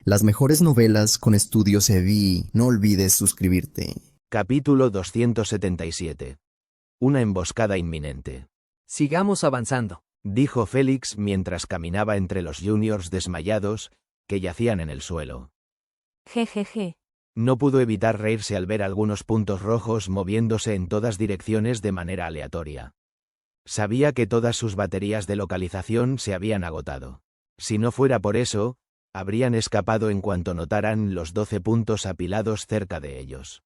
Las mejores novelas con Estudios EDI. No olvides suscribirte. Capítulo 277. Una emboscada inminente. Sigamos avanzando, Dijo Félix mientras caminaba entre los juniors desmayados, que yacían en el suelo. Jejeje. No pudo evitar reírse al ver algunos puntos rojos moviéndose en todas direcciones de manera aleatoria. Sabía que todas sus baterías de localización se habían agotado. Si no fuera por eso, habrían escapado en cuanto notaran los 12 puntos apilados cerca de ellos.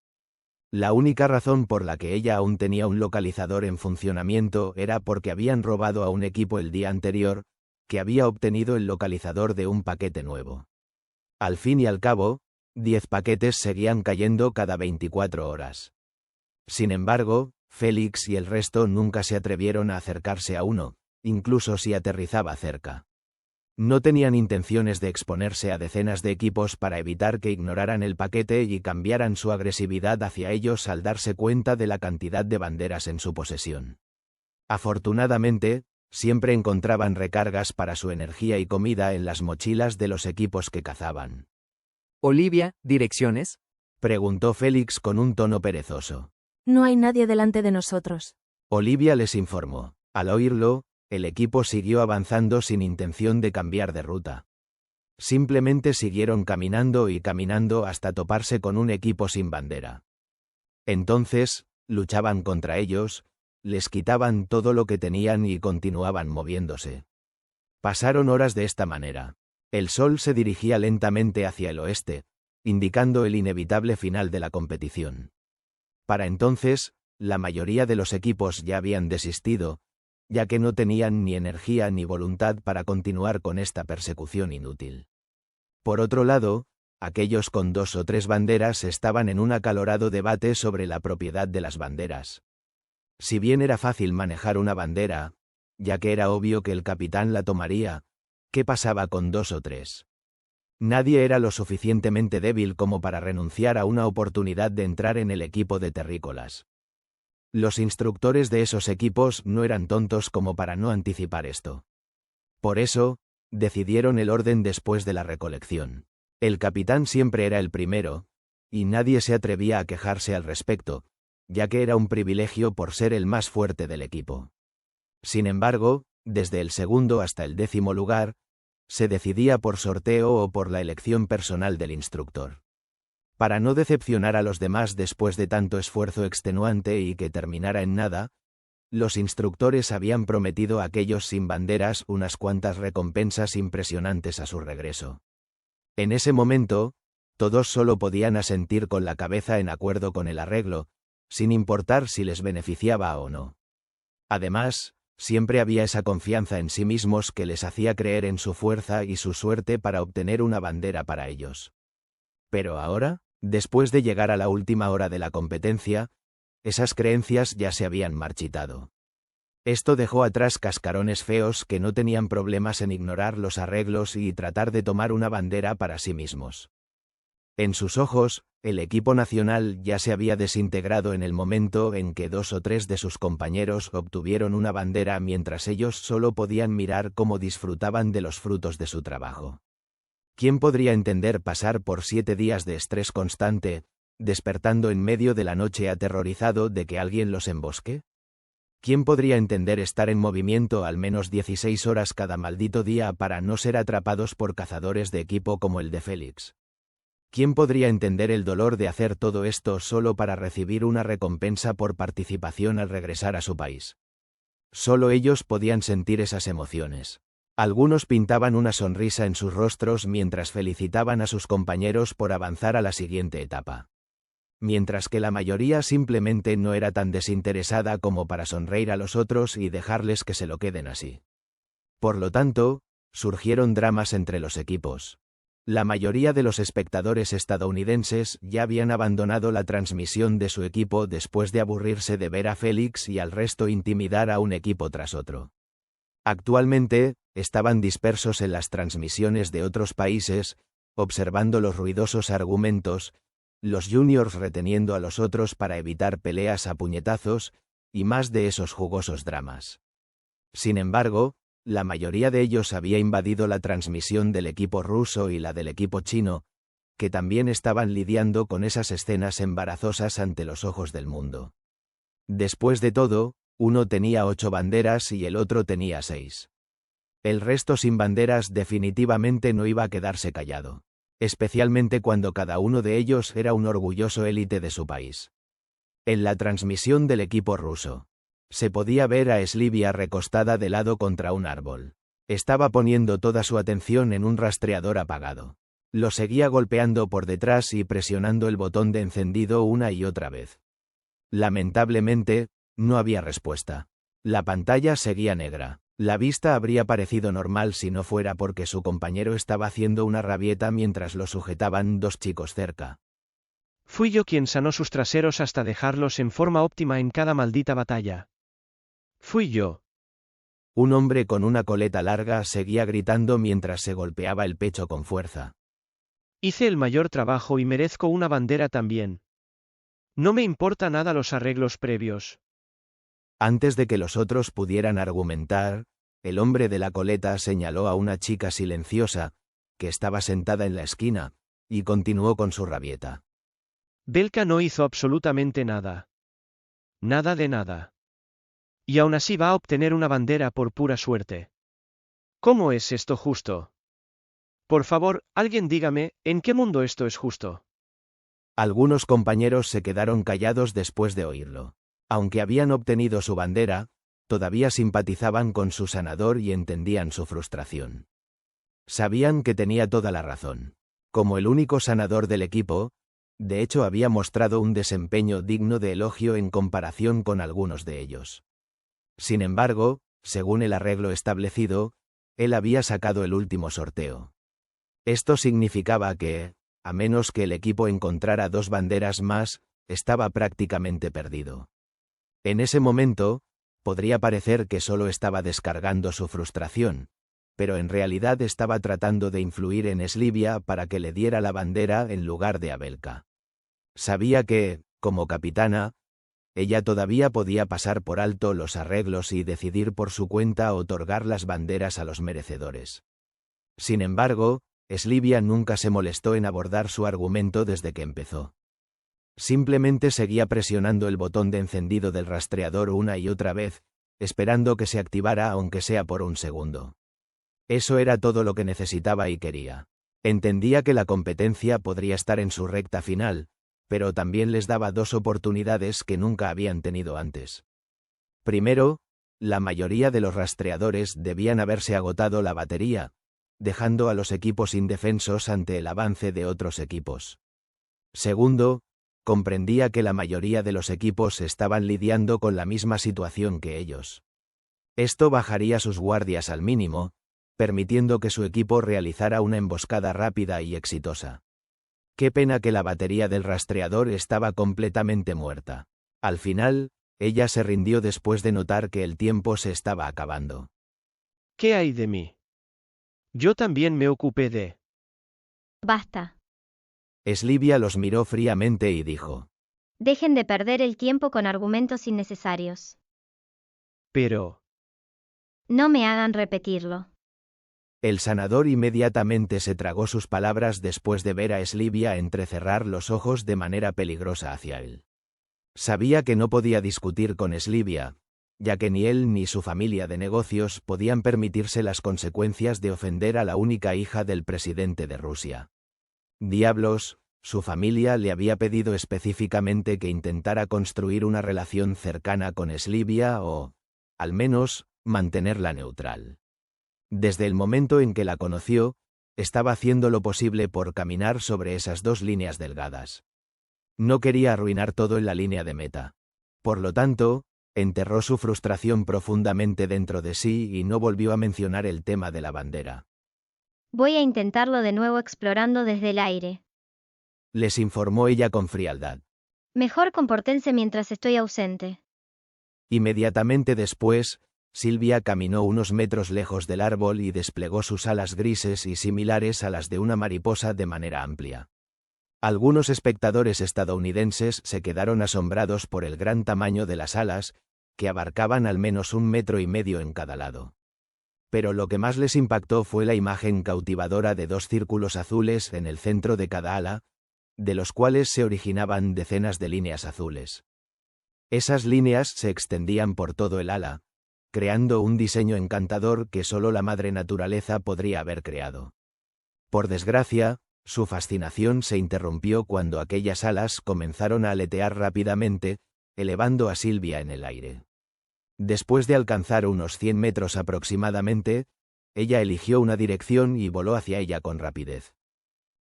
La única razón por la que ella aún tenía un localizador en funcionamiento era porque habían robado a un equipo el día anterior, que había obtenido el localizador de un paquete nuevo. Al fin y al cabo, 10 paquetes seguían cayendo cada 24 horas. Sin embargo, Félix y el resto nunca se atrevieron a acercarse a uno, incluso si aterrizaba cerca. No tenían intenciones de exponerse a decenas de equipos para evitar que ignoraran el paquete y cambiaran su agresividad hacia ellos al darse cuenta de la cantidad de banderas en su posesión. Afortunadamente, siempre encontraban recargas para su energía y comida en las mochilas de los equipos que cazaban. Olivia, ¿direcciones? Preguntó Félix con un tono perezoso. No hay nadie delante de nosotros. Olivia les informó. Al oírlo, el equipo siguió avanzando sin intención de cambiar de ruta. Simplemente siguieron caminando y caminando hasta toparse con un equipo sin bandera. Entonces, luchaban contra ellos, les quitaban todo lo que tenían y continuaban moviéndose. Pasaron horas de esta manera. El sol se dirigía lentamente hacia el oeste, indicando el inevitable final de la competición. Para entonces, la mayoría de los equipos ya habían desistido, ya que no tenían ni energía ni voluntad para continuar con esta persecución inútil. Por otro lado, aquellos con 2 o 3 banderas estaban en un acalorado debate sobre la propiedad de las banderas. Si bien era fácil manejar una bandera, ya que era obvio que el capitán la tomaría, ¿qué pasaba con 2 o 3? Nadie era lo suficientemente débil como para renunciar a una oportunidad de entrar en el equipo de terrícolas. Los instructores de esos equipos no eran tontos como para no anticipar esto. Por eso, decidieron el orden después de la recolección. El capitán siempre era el primero, y nadie se atrevía a quejarse al respecto, ya que era un privilegio por ser el más fuerte del equipo. Sin embargo, desde el segundo hasta el 10º lugar, se decidía por sorteo o por la elección personal del instructor. Para no decepcionar a los demás después de tanto esfuerzo extenuante y que terminara en nada, los instructores habían prometido a aquellos sin banderas unas cuantas recompensas impresionantes a su regreso. En ese momento, todos solo podían asentir con la cabeza en acuerdo con el arreglo, sin importar si les beneficiaba o no. Además, siempre había esa confianza en sí mismos que les hacía creer en su fuerza y su suerte para obtener una bandera para ellos. Pero ahora, después de llegar a la última hora de la competencia, esas creencias ya se habían marchitado. Esto dejó atrás cascarones feos que no tenían problemas en ignorar los arreglos y tratar de tomar una bandera para sí mismos. En sus ojos, el equipo nacional ya se había desintegrado en el momento en que 2 o 3 de sus compañeros obtuvieron una bandera mientras ellos solo podían mirar cómo disfrutaban de los frutos de su trabajo. ¿Quién podría entender pasar por 7 días de estrés constante, despertando en medio de la noche aterrorizado de que alguien los embosque? ¿Quién podría entender estar en movimiento al menos 16 horas cada maldito día para no ser atrapados por cazadores de equipo como el de Félix? ¿Quién podría entender el dolor de hacer todo esto solo para recibir una recompensa por participación al regresar a su país? Solo ellos podían sentir esas emociones. Algunos pintaban una sonrisa en sus rostros mientras felicitaban a sus compañeros por avanzar a la siguiente etapa. Mientras que la mayoría simplemente no era tan desinteresada como para sonreír a los otros y dejarles que se lo queden así. Por lo tanto, surgieron dramas entre los equipos. La mayoría de los espectadores estadounidenses ya habían abandonado la transmisión de su equipo después de aburrirse de ver a Félix y al resto intimidar a un equipo tras otro. Actualmente, estaban dispersos en las transmisiones de otros países, observando los ruidosos argumentos, los juniors reteniendo a los otros para evitar peleas a puñetazos, y más de esos jugosos dramas. Sin embargo, la mayoría de ellos había invadido la transmisión del equipo ruso y la del equipo chino, que también estaban lidiando con esas escenas embarazosas ante los ojos del mundo. Después de todo, uno tenía 8 banderas y el otro tenía 6. El resto sin banderas definitivamente no iba a quedarse callado, especialmente cuando cada uno de ellos era un orgulloso élite de su país. En la transmisión del equipo ruso, se podía ver a Slivia recostada de lado contra un árbol. Estaba poniendo toda su atención en un rastreador apagado. Lo seguía golpeando por detrás y presionando el botón de encendido una y otra vez. Lamentablemente, no había respuesta. La pantalla seguía negra. La vista habría parecido normal si no fuera porque su compañero estaba haciendo una rabieta mientras lo sujetaban 2 chicos cerca. Fui yo quien sanó sus traseros hasta dejarlos en forma óptima en cada maldita batalla. Fui yo. Un hombre con una coleta larga seguía gritando mientras se golpeaba el pecho con fuerza. Hice el mayor trabajo y merezco una bandera también. No me importa nada los arreglos previos. Antes de que los otros pudieran argumentar, el hombre de la coleta señaló a una chica silenciosa, que estaba sentada en la esquina, y continuó con su rabieta. Belka no hizo absolutamente nada. Nada de nada. Y aún así va a obtener una bandera por pura suerte. ¿Cómo es esto justo? Por favor, alguien dígame, ¿en qué mundo esto es justo? Algunos compañeros se quedaron callados después de oírlo. Aunque habían obtenido su bandera, todavía simpatizaban con su sanador y entendían su frustración. Sabían que tenía toda la razón. Como el único sanador del equipo, de hecho había mostrado un desempeño digno de elogio en comparación con algunos de ellos. Sin embargo, según el arreglo establecido, él había sacado el último sorteo. Esto significaba que, a menos que el equipo encontrara 2 banderas más, estaba prácticamente perdido. En ese momento, podría parecer que solo estaba descargando su frustración, pero en realidad estaba tratando de influir en Slivia para que le diera la bandera en lugar de a Belka. Sabía que, como capitana, ella todavía podía pasar por alto los arreglos y decidir por su cuenta otorgar las banderas a los merecedores. Sin embargo, Slivia nunca se molestó en abordar su argumento desde que empezó. Simplemente seguía presionando el botón de encendido del rastreador una y otra vez, esperando que se activara aunque sea por un segundo. Eso era todo lo que necesitaba y quería. Entendía que la competencia podría estar en su recta final, pero también les daba 2 oportunidades que nunca habían tenido antes. Primero, la mayoría de los rastreadores debían haberse agotado la batería, dejando a los equipos indefensos ante el avance de otros equipos. Segundo, comprendía que la mayoría de los equipos estaban lidiando con la misma situación que ellos. Esto bajaría sus guardias al mínimo, permitiendo que su equipo realizara una emboscada rápida y exitosa. Qué pena que la batería del rastreador estaba completamente muerta. Al final, ella se rindió después de notar que el tiempo se estaba acabando. ¿Qué hay de mí? Yo también me ocupé de... Basta. Slivia los miró fríamente y dijo: Dejen de perder el tiempo con argumentos innecesarios. Pero... No me hagan repetirlo. El sanador inmediatamente se tragó sus palabras después de ver a Slivia entrecerrar los ojos de manera peligrosa hacia él. Sabía que no podía discutir con Slivia, ya que ni él ni su familia de negocios podían permitirse las consecuencias de ofender a la única hija del presidente de Rusia. Diablos, su familia le había pedido específicamente que intentara construir una relación cercana con Slivia o, al menos, mantenerla neutral. Desde el momento en que la conoció, estaba haciendo lo posible por caminar sobre esas 2 líneas delgadas. No quería arruinar todo en la línea de meta. Por lo tanto, enterró su frustración profundamente dentro de sí y no volvió a mencionar el tema de la bandera. Voy a intentarlo de nuevo explorando desde el aire. Les informó ella con frialdad. Mejor compórtense mientras estoy ausente. Inmediatamente después, Silvia caminó unos metros lejos del árbol y desplegó sus alas grises y similares a las de una mariposa de manera amplia. Algunos espectadores estadounidenses se quedaron asombrados por el gran tamaño de las alas, que abarcaban al menos 1,5 metros en cada lado. Pero lo que más les impactó fue la imagen cautivadora de 2 círculos azules en el centro de cada ala, de los cuales se originaban decenas de líneas azules. Esas líneas se extendían por todo el ala, creando un diseño encantador que solo la madre naturaleza podría haber creado. Por desgracia, su fascinación se interrumpió cuando aquellas alas comenzaron a aletear rápidamente, elevando a Sylvia en el aire. Después de alcanzar unos 100 metros aproximadamente, ella eligió una dirección y voló hacia ella con rapidez.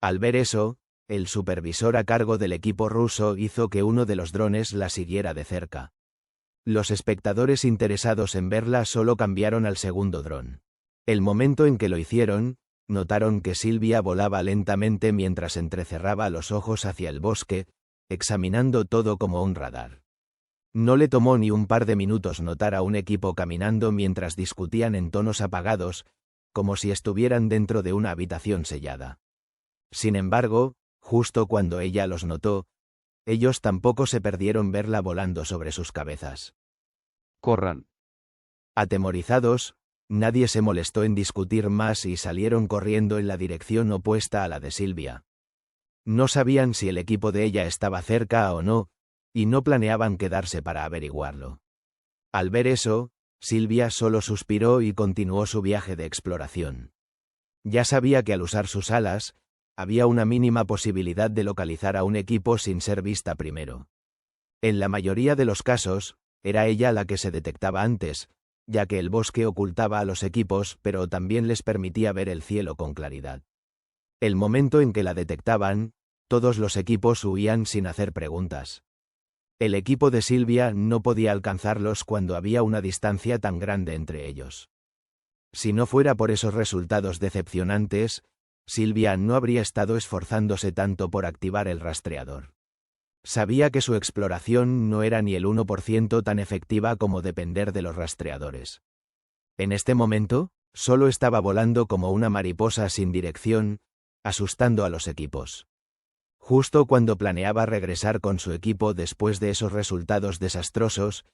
Al ver eso, el supervisor a cargo del equipo ruso hizo que uno de los drones la siguiera de cerca. Los espectadores interesados en verla solo cambiaron al segundo dron. El momento en que lo hicieron, notaron que Sylvia volaba lentamente mientras entrecerraba los ojos hacia el bosque, examinando todo como un radar. No le tomó ni un par de minutos notar a un equipo caminando mientras discutían en tonos apagados, como si estuvieran dentro de una habitación sellada. Sin embargo, justo cuando ella los notó, ellos tampoco se perdieron verla volando sobre sus cabezas. Corran. Atemorizados, nadie se molestó en discutir más y salieron corriendo en la dirección opuesta a la de Sylvia. No sabían si el equipo de ella estaba cerca o no, y no planeaban quedarse para averiguarlo. Al ver eso, Sylvia solo suspiró y continuó su viaje de exploración. Ya sabía que al usar sus alas, había una mínima posibilidad de localizar a un equipo sin ser vista primero. En la mayoría de los casos, era ella la que se detectaba antes, ya que el bosque ocultaba a los equipos pero también les permitía ver el cielo con claridad. El momento en que la detectaban, todos los equipos huían sin hacer preguntas. El equipo de Sylvia no podía alcanzarlos cuando había una distancia tan grande entre ellos. Si no fuera por esos resultados decepcionantes, Sylvia no habría estado esforzándose tanto por activar el rastreador. Sabía que su exploración no era ni el 1% tan efectiva como depender de los rastreadores. En este momento, solo estaba volando como una mariposa sin dirección, asustando a los equipos. Justo cuando planeaba regresar con su equipo después de esos resultados desastrosos,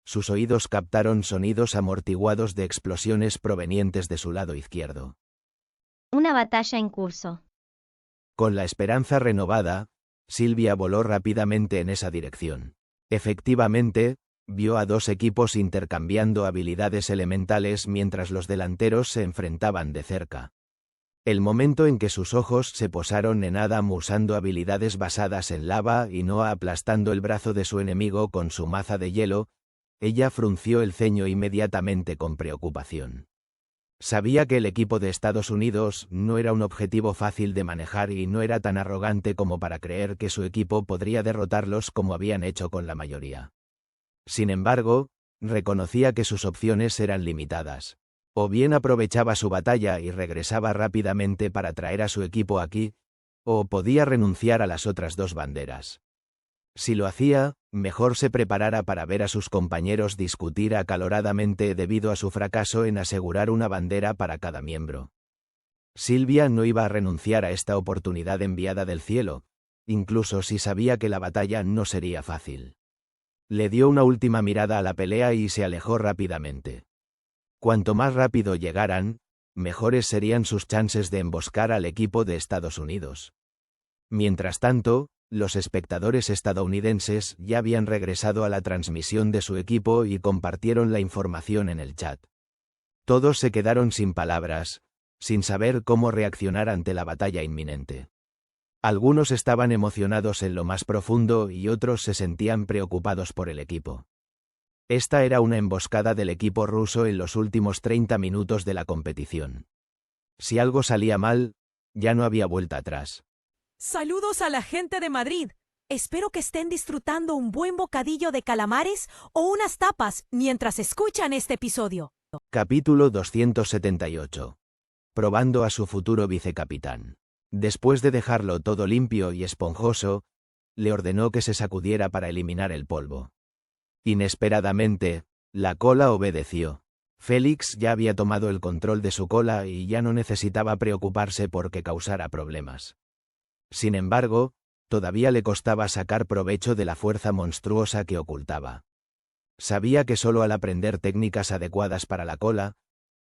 sus oídos captaron sonidos amortiguados de explosiones provenientes de su lado izquierdo. Una batalla en curso. Con la esperanza renovada, Sylvia voló rápidamente en esa dirección. Efectivamente, vio a 2 equipos intercambiando habilidades elementales mientras los delanteros se enfrentaban de cerca. El momento en que sus ojos se posaron en Adam usando habilidades basadas en lava y Noah aplastando el brazo de su enemigo con su maza de hielo, ella frunció el ceño inmediatamente con preocupación. Sabía que el equipo de Estados Unidos no era un objetivo fácil de manejar y no era tan arrogante como para creer que su equipo podría derrotarlos como habían hecho con la mayoría. Sin embargo, reconocía que sus opciones eran limitadas. O bien aprovechaba su batalla y regresaba rápidamente para traer a su equipo aquí, o podía renunciar a las otras 2 banderas. Si lo hacía, mejor se preparara para ver a sus compañeros discutir acaloradamente debido a su fracaso en asegurar una bandera para cada miembro. Sylvia no iba a renunciar a esta oportunidad enviada del cielo, incluso si sabía que la batalla no sería fácil. Le dio una última mirada a la pelea y se alejó rápidamente. Cuanto más rápido llegaran, mejores serían sus chances de emboscar al equipo de Estados Unidos. Mientras tanto, los espectadores estadounidenses ya habían regresado a la transmisión de su equipo y compartieron la información en el chat. Todos se quedaron sin palabras, sin saber cómo reaccionar ante la batalla inminente. Algunos estaban emocionados en lo más profundo y otros se sentían preocupados por el equipo. Esta era una emboscada del equipo ruso en los últimos 30 minutos de la competición. Si algo salía mal, ya no había vuelta atrás. Saludos a la gente de Madrid. Espero que estén disfrutando un buen bocadillo de calamares o unas tapas mientras escuchan este episodio. Capítulo 278. Probando a su futuro vicecapitán. Después de dejarlo todo limpio y esponjoso, le ordenó que se sacudiera para eliminar el polvo. Inesperadamente, la cola obedeció. Félix ya había tomado el control de su cola y ya no necesitaba preocuparse porque causara problemas. Sin embargo, todavía le costaba sacar provecho de la fuerza monstruosa que ocultaba. Sabía que solo al aprender técnicas adecuadas para la cola,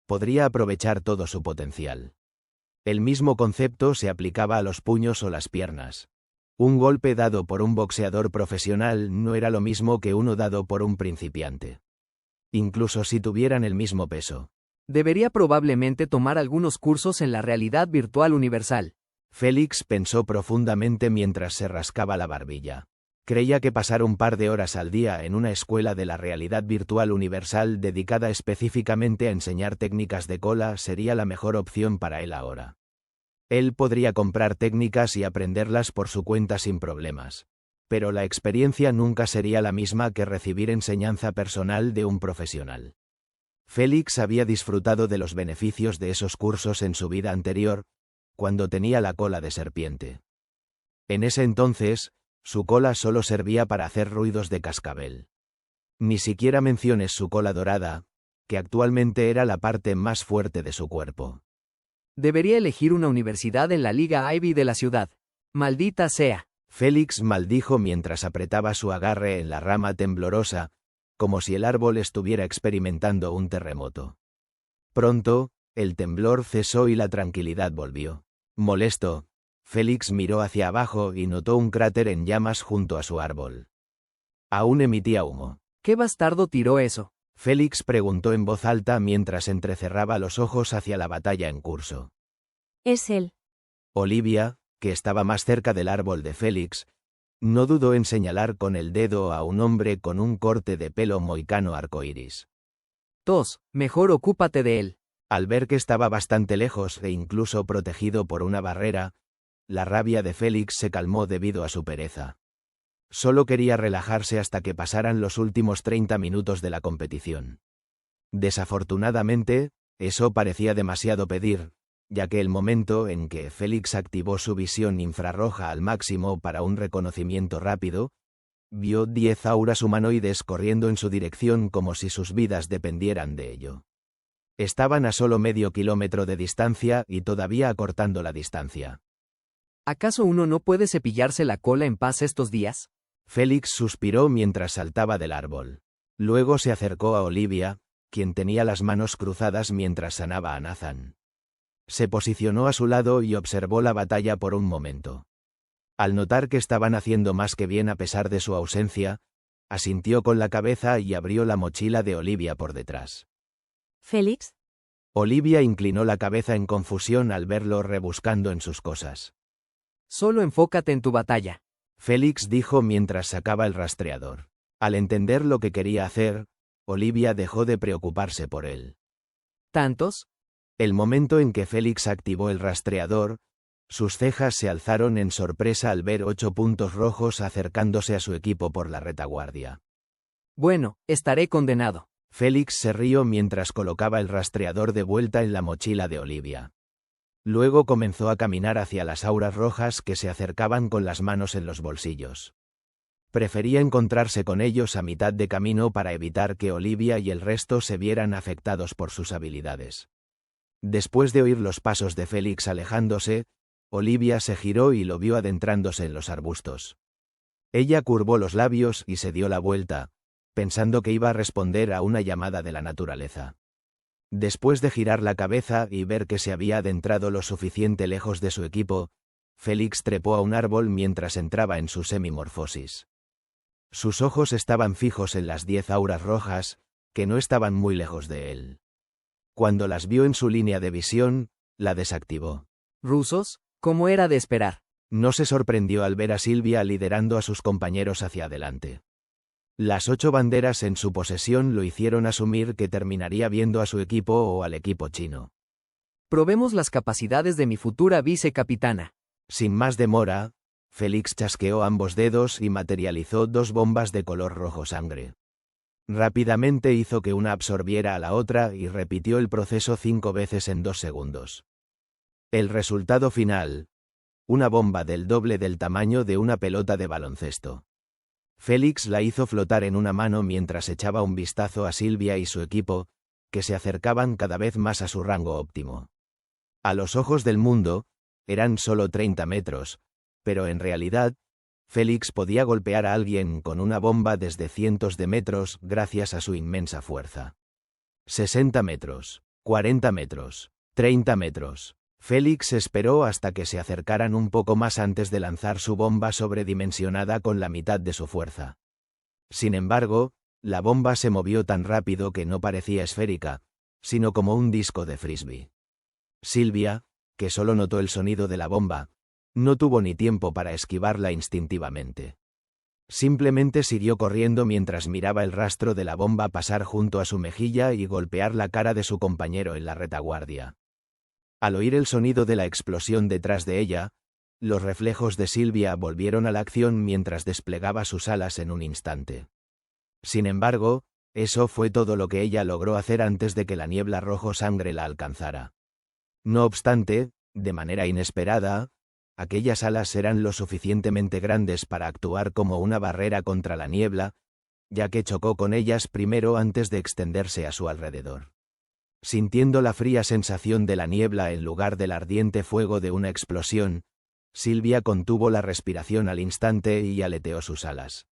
podría aprovechar todo su potencial. El mismo concepto se aplicaba a los puños o las piernas. Un golpe dado por un boxeador profesional no era lo mismo que uno dado por un principiante. Incluso si tuvieran el mismo peso. Debería probablemente tomar algunos cursos en la realidad virtual universal. Félix pensó profundamente mientras se rascaba la barbilla. Creía que pasar un par de horas al día en una escuela de la realidad virtual universal dedicada específicamente a enseñar técnicas de cola sería la mejor opción para él ahora. Él podría comprar técnicas y aprenderlas por su cuenta sin problemas. Pero la experiencia nunca sería la misma que recibir enseñanza personal de un profesional. Félix había disfrutado de los beneficios de esos cursos en su vida anterior, cuando tenía la cola de serpiente. En ese entonces, su cola solo servía para hacer ruidos de cascabel. Ni siquiera menciones su cola dorada, que actualmente era la parte más fuerte de su cuerpo. Debería elegir una universidad en la Liga Ivy de la ciudad. Maldita sea. Félix maldijo mientras apretaba su agarre en la rama temblorosa, como si el árbol estuviera experimentando un terremoto. Pronto, el temblor cesó y la tranquilidad volvió. Molesto, Félix miró hacia abajo y notó un cráter en llamas junto a su árbol. Aún emitía humo. ¿Qué bastardo tiró eso? Félix preguntó en voz alta mientras entrecerraba los ojos hacia la batalla en curso. Es él. Olivia, que estaba más cerca del árbol de Félix, no dudó en señalar con el dedo a un hombre con un corte de pelo mohicano arcoíris. Tos, mejor ocúpate de él. Al ver que estaba bastante lejos e incluso protegido por una barrera, la rabia de Félix se calmó debido a su pereza. Solo quería relajarse hasta que pasaran los últimos 30 minutos de la competición. Desafortunadamente, eso parecía demasiado pedir, ya que el momento en que Félix activó su visión infrarroja al máximo para un reconocimiento rápido, vio 10 auras humanoides corriendo en su dirección como si sus vidas dependieran de ello. Estaban a solo medio kilómetro de distancia y todavía acortando la distancia. ¿Acaso uno no puede cepillarse la cola en paz estos días? Félix suspiró mientras saltaba del árbol. Luego se acercó a Olivia, quien tenía las manos cruzadas mientras sanaba a Nathan. Se posicionó a su lado y observó la batalla por un momento. Al notar que estaban haciendo más que bien a pesar de su ausencia, asintió con la cabeza y abrió la mochila de Olivia por detrás. ¿Félix? Olivia inclinó la cabeza en confusión al verlo rebuscando en sus cosas. Solo enfócate en tu batalla. Félix dijo mientras sacaba el rastreador. Al entender lo que quería hacer, Olivia dejó de preocuparse por él. ¿Tantos? El momento en que Félix activó el rastreador, sus cejas se alzaron en sorpresa al ver 8 puntos rojos acercándose a su equipo por la retaguardia. Bueno, estaré condenado. Félix se rió mientras colocaba el rastreador de vuelta en la mochila de Olivia. Luego comenzó a caminar hacia las auras rojas que se acercaban con las manos en los bolsillos. Prefería encontrarse con ellos a mitad de camino para evitar que Olivia y el resto se vieran afectados por sus habilidades. Después de oír los pasos de Félix alejándose, Olivia se giró y lo vio adentrándose en los arbustos. Ella curvó los labios y se dio la vuelta, pensando que iba a responder a una llamada de la naturaleza. Después de girar la cabeza y ver que se había adentrado lo suficiente lejos de su equipo, Félix trepó a un árbol mientras entraba en su semimorfosis. Sus ojos estaban fijos en las 10 auras rojas, que no estaban muy lejos de él. Cuando las vio en su línea de visión, la desactivó. ¿Rusos? Como era de esperar. No se sorprendió al ver a Silvia liderando a sus compañeros hacia adelante. Las 8 banderas en su posesión lo hicieron asumir que terminaría viendo a su equipo o al equipo chino. Probemos las capacidades de mi futura vicecapitana. Sin más demora, Félix chasqueó ambos dedos y materializó 2 bombas de color rojo sangre. Rápidamente hizo que una absorbiera a la otra y repitió el proceso 5 veces en 2 segundos. El resultado final: una bomba del doble del tamaño de una pelota de baloncesto. Félix la hizo flotar en una mano mientras echaba un vistazo a Silvia y su equipo, que se acercaban cada vez más a su rango óptimo. A los ojos del mundo, eran solo 30 metros, pero en realidad, Félix podía golpear a alguien con una bomba desde cientos de metros gracias a su inmensa fuerza. 60 metros, 40 metros. 30 metros. Félix esperó hasta que se acercaran un poco más antes de lanzar su bomba sobredimensionada con la mitad de su fuerza. Sin embargo, la bomba se movió tan rápido que no parecía esférica, sino como un disco de frisbee. Sylvia, que solo notó el sonido de la bomba, no tuvo ni tiempo para esquivarla instintivamente. Simplemente siguió corriendo mientras miraba el rastro de la bomba pasar junto a su mejilla y golpear la cara de su compañero en la retaguardia. Al oír el sonido de la explosión detrás de ella, los reflejos de Sylvia volvieron a la acción mientras desplegaba sus alas en un instante. Sin embargo, eso fue todo lo que ella logró hacer antes de que la niebla rojo sangre la alcanzara. No obstante, de manera inesperada, aquellas alas eran lo suficientemente grandes para actuar como una barrera contra la niebla, ya que chocó con ellas primero antes de extenderse a su alrededor. Sintiendo la fría sensación de la niebla en lugar del ardiente fuego de una explosión, Sylvia contuvo la respiración al instante y aleteó sus alas.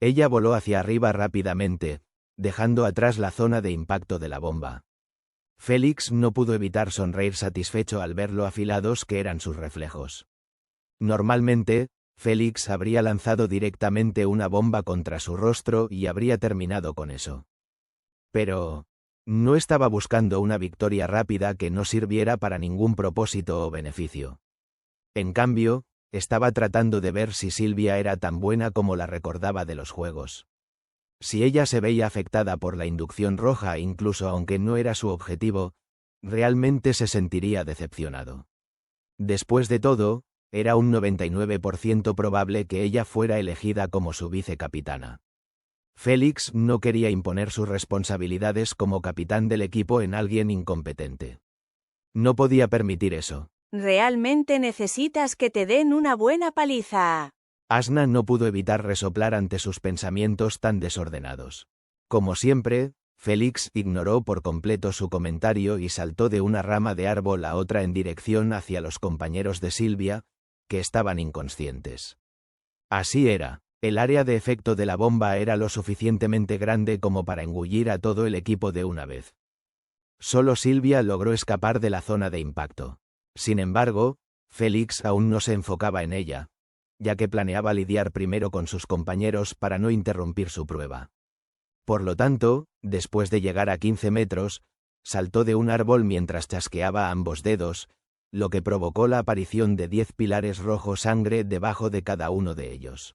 Ella voló hacia arriba rápidamente, dejando atrás la zona de impacto de la bomba. Félix no pudo evitar sonreír satisfecho al ver lo afilados que eran sus reflejos. Normalmente, Félix habría lanzado directamente una bomba contra su rostro y habría terminado con eso. Pero no estaba buscando una victoria rápida que no sirviera para ningún propósito o beneficio. En cambio, estaba tratando de ver si Sylvia era tan buena como la recordaba de los juegos. Si ella se veía afectada por la inducción roja incluso aunque no era su objetivo, realmente se sentiría decepcionado. Después de todo, era un 99% probable que ella fuera elegida como su vicecapitana. Félix no quería imponer sus responsabilidades como capitán del equipo en alguien incompetente. No podía permitir eso. Realmente necesitas que te den una buena paliza. Asna no pudo evitar resoplar ante sus pensamientos tan desordenados. Como siempre, Félix ignoró por completo su comentario y saltó de una rama de árbol a otra en dirección hacia los compañeros de Sylvia, que estaban inconscientes. Así era. El área de efecto de la bomba era lo suficientemente grande como para engullir a todo el equipo de una vez. Solo Sylvia logró escapar de la zona de impacto. Sin embargo, Félix aún no se enfocaba en ella, ya que planeaba lidiar primero con sus compañeros para no interrumpir su prueba. Por lo tanto, después de llegar a 15 metros, saltó de un árbol mientras chasqueaba ambos dedos, lo que provocó la aparición de 10 pilares rojo sangre debajo de cada uno de ellos.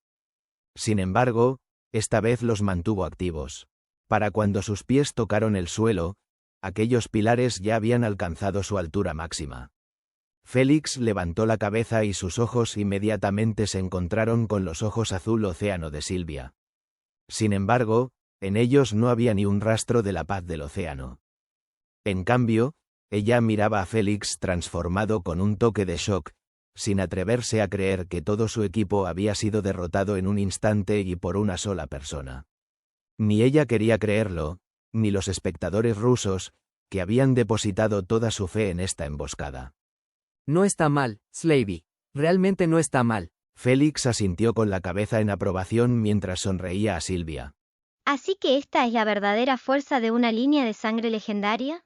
Sin embargo, esta vez los mantuvo activos. Para cuando sus pies tocaron el suelo, aquellos pilares ya habían alcanzado su altura máxima. Félix levantó la cabeza y sus ojos inmediatamente se encontraron con los ojos azul océano de Sylvia. Sin embargo, en ellos no había ni un rastro de la paz del océano. En cambio, ella miraba a Félix transformado con un toque de shock, sin atreverse a creer que todo su equipo había sido derrotado en un instante y por una sola persona. Ni ella quería creerlo, ni los espectadores rusos, que habían depositado toda su fe en esta emboscada. No está mal, Slavy. Realmente no está mal. Félix asintió con la cabeza en aprobación mientras sonreía a Sylvia. ¿Así que esta es la verdadera fuerza de una línea de sangre legendaria?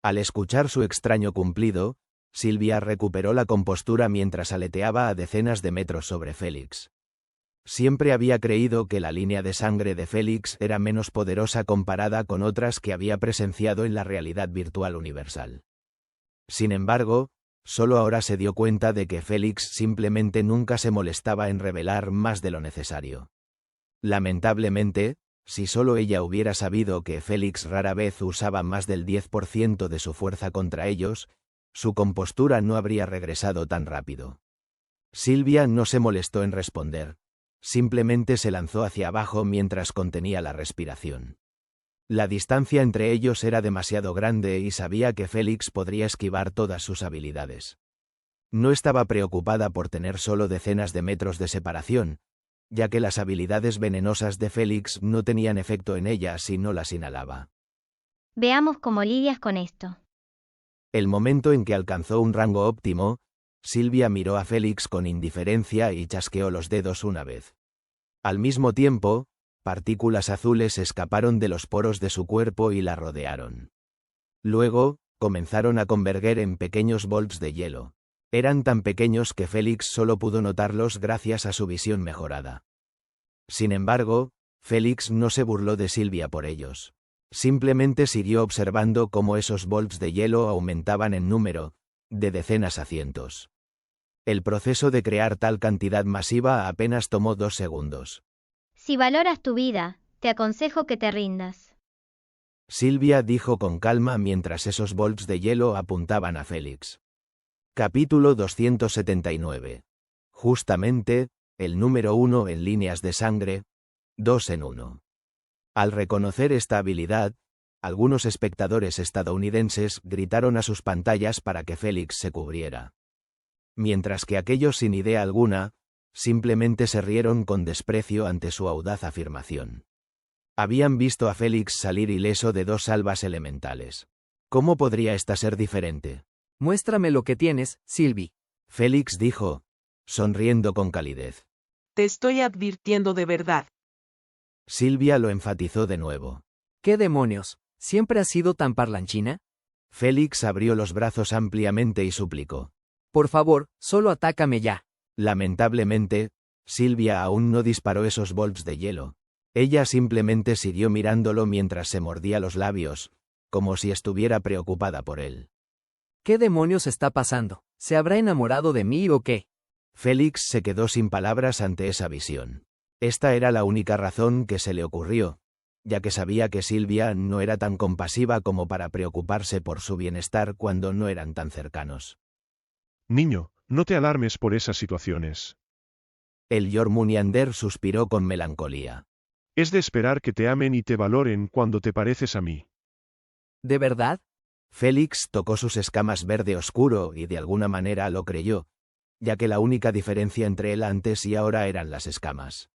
Al escuchar su extraño cumplido, Sylvia recuperó la compostura mientras aleteaba a decenas de metros sobre Félix. Siempre había creído que la línea de sangre de Félix era menos poderosa comparada con otras que había presenciado en la realidad virtual universal. Sin embargo, solo ahora se dio cuenta de que Félix simplemente nunca se molestaba en revelar más de lo necesario. Lamentablemente, si solo ella hubiera sabido que Félix rara vez usaba más del 10% de su fuerza contra ellos, su compostura no habría regresado tan rápido. Sylvia no se molestó en responder, simplemente se lanzó hacia abajo mientras contenía la respiración. La distancia entre ellos era demasiado grande y sabía que Félix podría esquivar todas sus habilidades. No estaba preocupada por tener solo decenas de metros de separación, ya que las habilidades venenosas de Félix no tenían efecto en ella si no las inhalaba. Veamos cómo lidias con esto. El momento en que alcanzó un rango óptimo, Sylvia miró a Félix con indiferencia y chasqueó los dedos una vez. Al mismo tiempo, partículas azules escaparon de los poros de su cuerpo y la rodearon. Luego, comenzaron a converger en pequeños bolts de hielo. Eran tan pequeños que Félix solo pudo notarlos gracias a su visión mejorada. Sin embargo, Félix no se burló de Silvia por ellos. Simplemente siguió observando cómo esos bolts de hielo aumentaban en número, de decenas a cientos. El proceso de crear tal cantidad masiva apenas tomó 2 segundos. Si valoras tu vida, te aconsejo que te rindas. Silvia dijo con calma mientras esos bolts de hielo apuntaban a Félix. Capítulo 279. Justamente, el número 1 en líneas de sangre, 2 en 1. Al reconocer esta habilidad, algunos espectadores estadounidenses gritaron a sus pantallas para que Félix se cubriera. Mientras que aquellos sin idea alguna, simplemente se rieron con desprecio ante su audaz afirmación. Habían visto a Félix salir ileso de 2 salvas elementales. ¿Cómo podría esta ser diferente? Muéstrame lo que tienes, Sylvie. Félix dijo, sonriendo con calidez. Te estoy advirtiendo de verdad. Silvia lo enfatizó de nuevo. ¿Qué demonios? ¿Siempre has sido tan parlanchina? Félix abrió los brazos ampliamente y suplicó. Por favor, solo atácame ya. Lamentablemente, Silvia aún no disparó esos bolts de hielo. Ella simplemente siguió mirándolo mientras se mordía los labios, como si estuviera preocupada por él. ¿Qué demonios está pasando? ¿Se habrá enamorado de mí o qué? Félix se quedó sin palabras ante esa visión. Esta era la única razón que se le ocurrió, ya que sabía que Silvia no era tan compasiva como para preocuparse por su bienestar cuando no eran tan cercanos. Niño, no te alarmes por esas situaciones. El Jormundiander suspiró con melancolía. Es de esperar que te amen y te valoren cuando te pareces a mí. ¿De verdad? Félix tocó sus escamas verde oscuro y de alguna manera lo creyó, ya que la única diferencia entre él antes y ahora eran las escamas.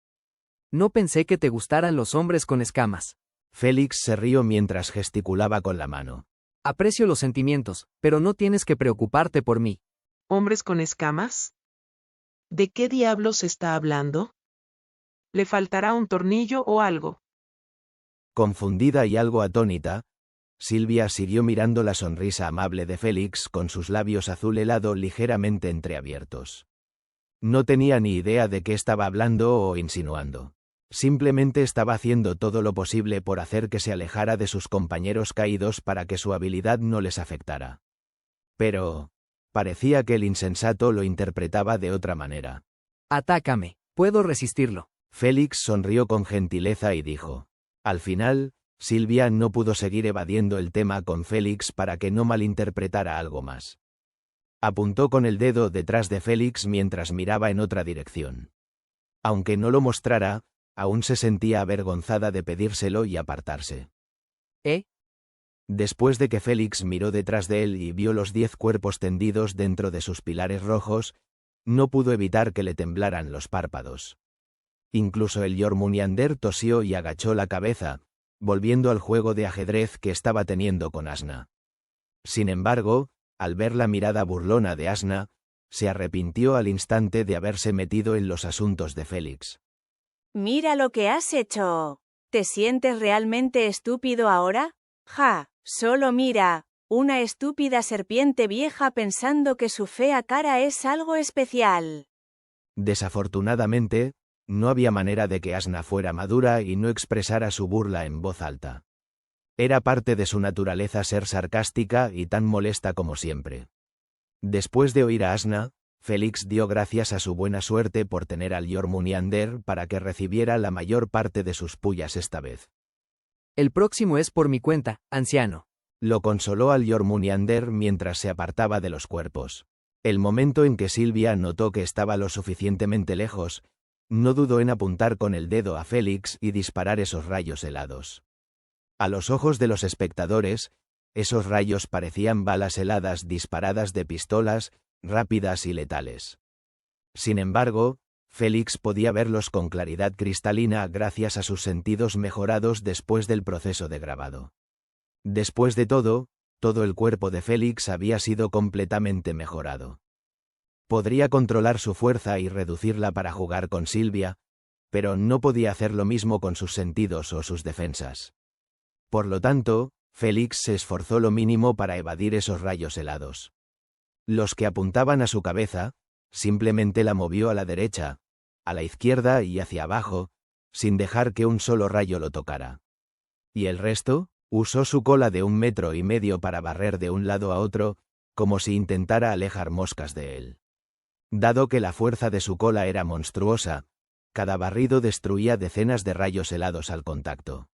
No pensé que te gustaran los hombres con escamas. Félix se rió mientras gesticulaba con la mano. Aprecio los sentimientos, pero no tienes que preocuparte por mí. ¿Hombres con escamas? ¿De qué diablos está hablando? ¿Le faltará un tornillo o algo? Confundida y algo atónita, Silvia siguió mirando la sonrisa amable de Félix con sus labios azul helado ligeramente entreabiertos. No tenía ni idea de qué estaba hablando o insinuando. Simplemente estaba haciendo todo lo posible por hacer que se alejara de sus compañeros caídos para que su habilidad no les afectara. Pero parecía que el insensato lo interpretaba de otra manera. Atácame, puedo resistirlo. Félix sonrió con gentileza y dijo. Al final, Silvia no pudo seguir evadiendo el tema con Félix para que no malinterpretara algo más. Apuntó con el dedo detrás de Félix mientras miraba en otra dirección. Aunque no lo mostrara, aún se sentía avergonzada de pedírselo y apartarse. ¿Eh? Después de que Félix miró detrás de él y vio los 10 cuerpos tendidos dentro de sus pilares rojos, no pudo evitar que le temblaran los párpados. Incluso el Jormundiander tosió y agachó la cabeza, volviendo al juego de ajedrez que estaba teniendo con Asna. Sin embargo, al ver la mirada burlona de Asna, se arrepintió al instante de haberse metido en los asuntos de Félix. Mira lo que has hecho. ¿Te sientes realmente estúpido ahora? Ja, solo mira, una estúpida serpiente vieja pensando que su fea cara es algo especial. Desafortunadamente, no había manera de que Asna fuera madura y no expresara su burla en voz alta. Era parte de su naturaleza ser sarcástica y tan molesta como siempre. Después de oír a Asna, Félix dio gracias a su buena suerte por tener al Jormundiander para que recibiera la mayor parte de sus pullas esta vez. El próximo es por mi cuenta, anciano. Lo consoló al Jormundiander mientras se apartaba de los cuerpos. El momento en que Silvia notó que estaba lo suficientemente lejos, no dudó en apuntar con el dedo a Félix y disparar esos rayos helados. A los ojos de los espectadores, esos rayos parecían balas heladas disparadas de pistolas, rápidas y letales. Sin embargo, Félix podía verlos con claridad cristalina gracias a sus sentidos mejorados después del proceso de grabado. Después de todo el cuerpo de Félix había sido completamente mejorado. Podría controlar su fuerza y reducirla para jugar con Silvia, pero no podía hacer lo mismo con sus sentidos o sus defensas. Por lo tanto, Félix se esforzó lo mínimo para evadir esos rayos helados. Los que apuntaban a su cabeza, simplemente la movió a la derecha, a la izquierda y hacia abajo, sin dejar que un solo rayo lo tocara. ¿Y el resto? Usó su cola de 1,5 metros para barrer de un lado a otro, como si intentara alejar moscas de él. Dado que la fuerza de su cola era monstruosa, cada barrido destruía decenas de rayos helados al contacto.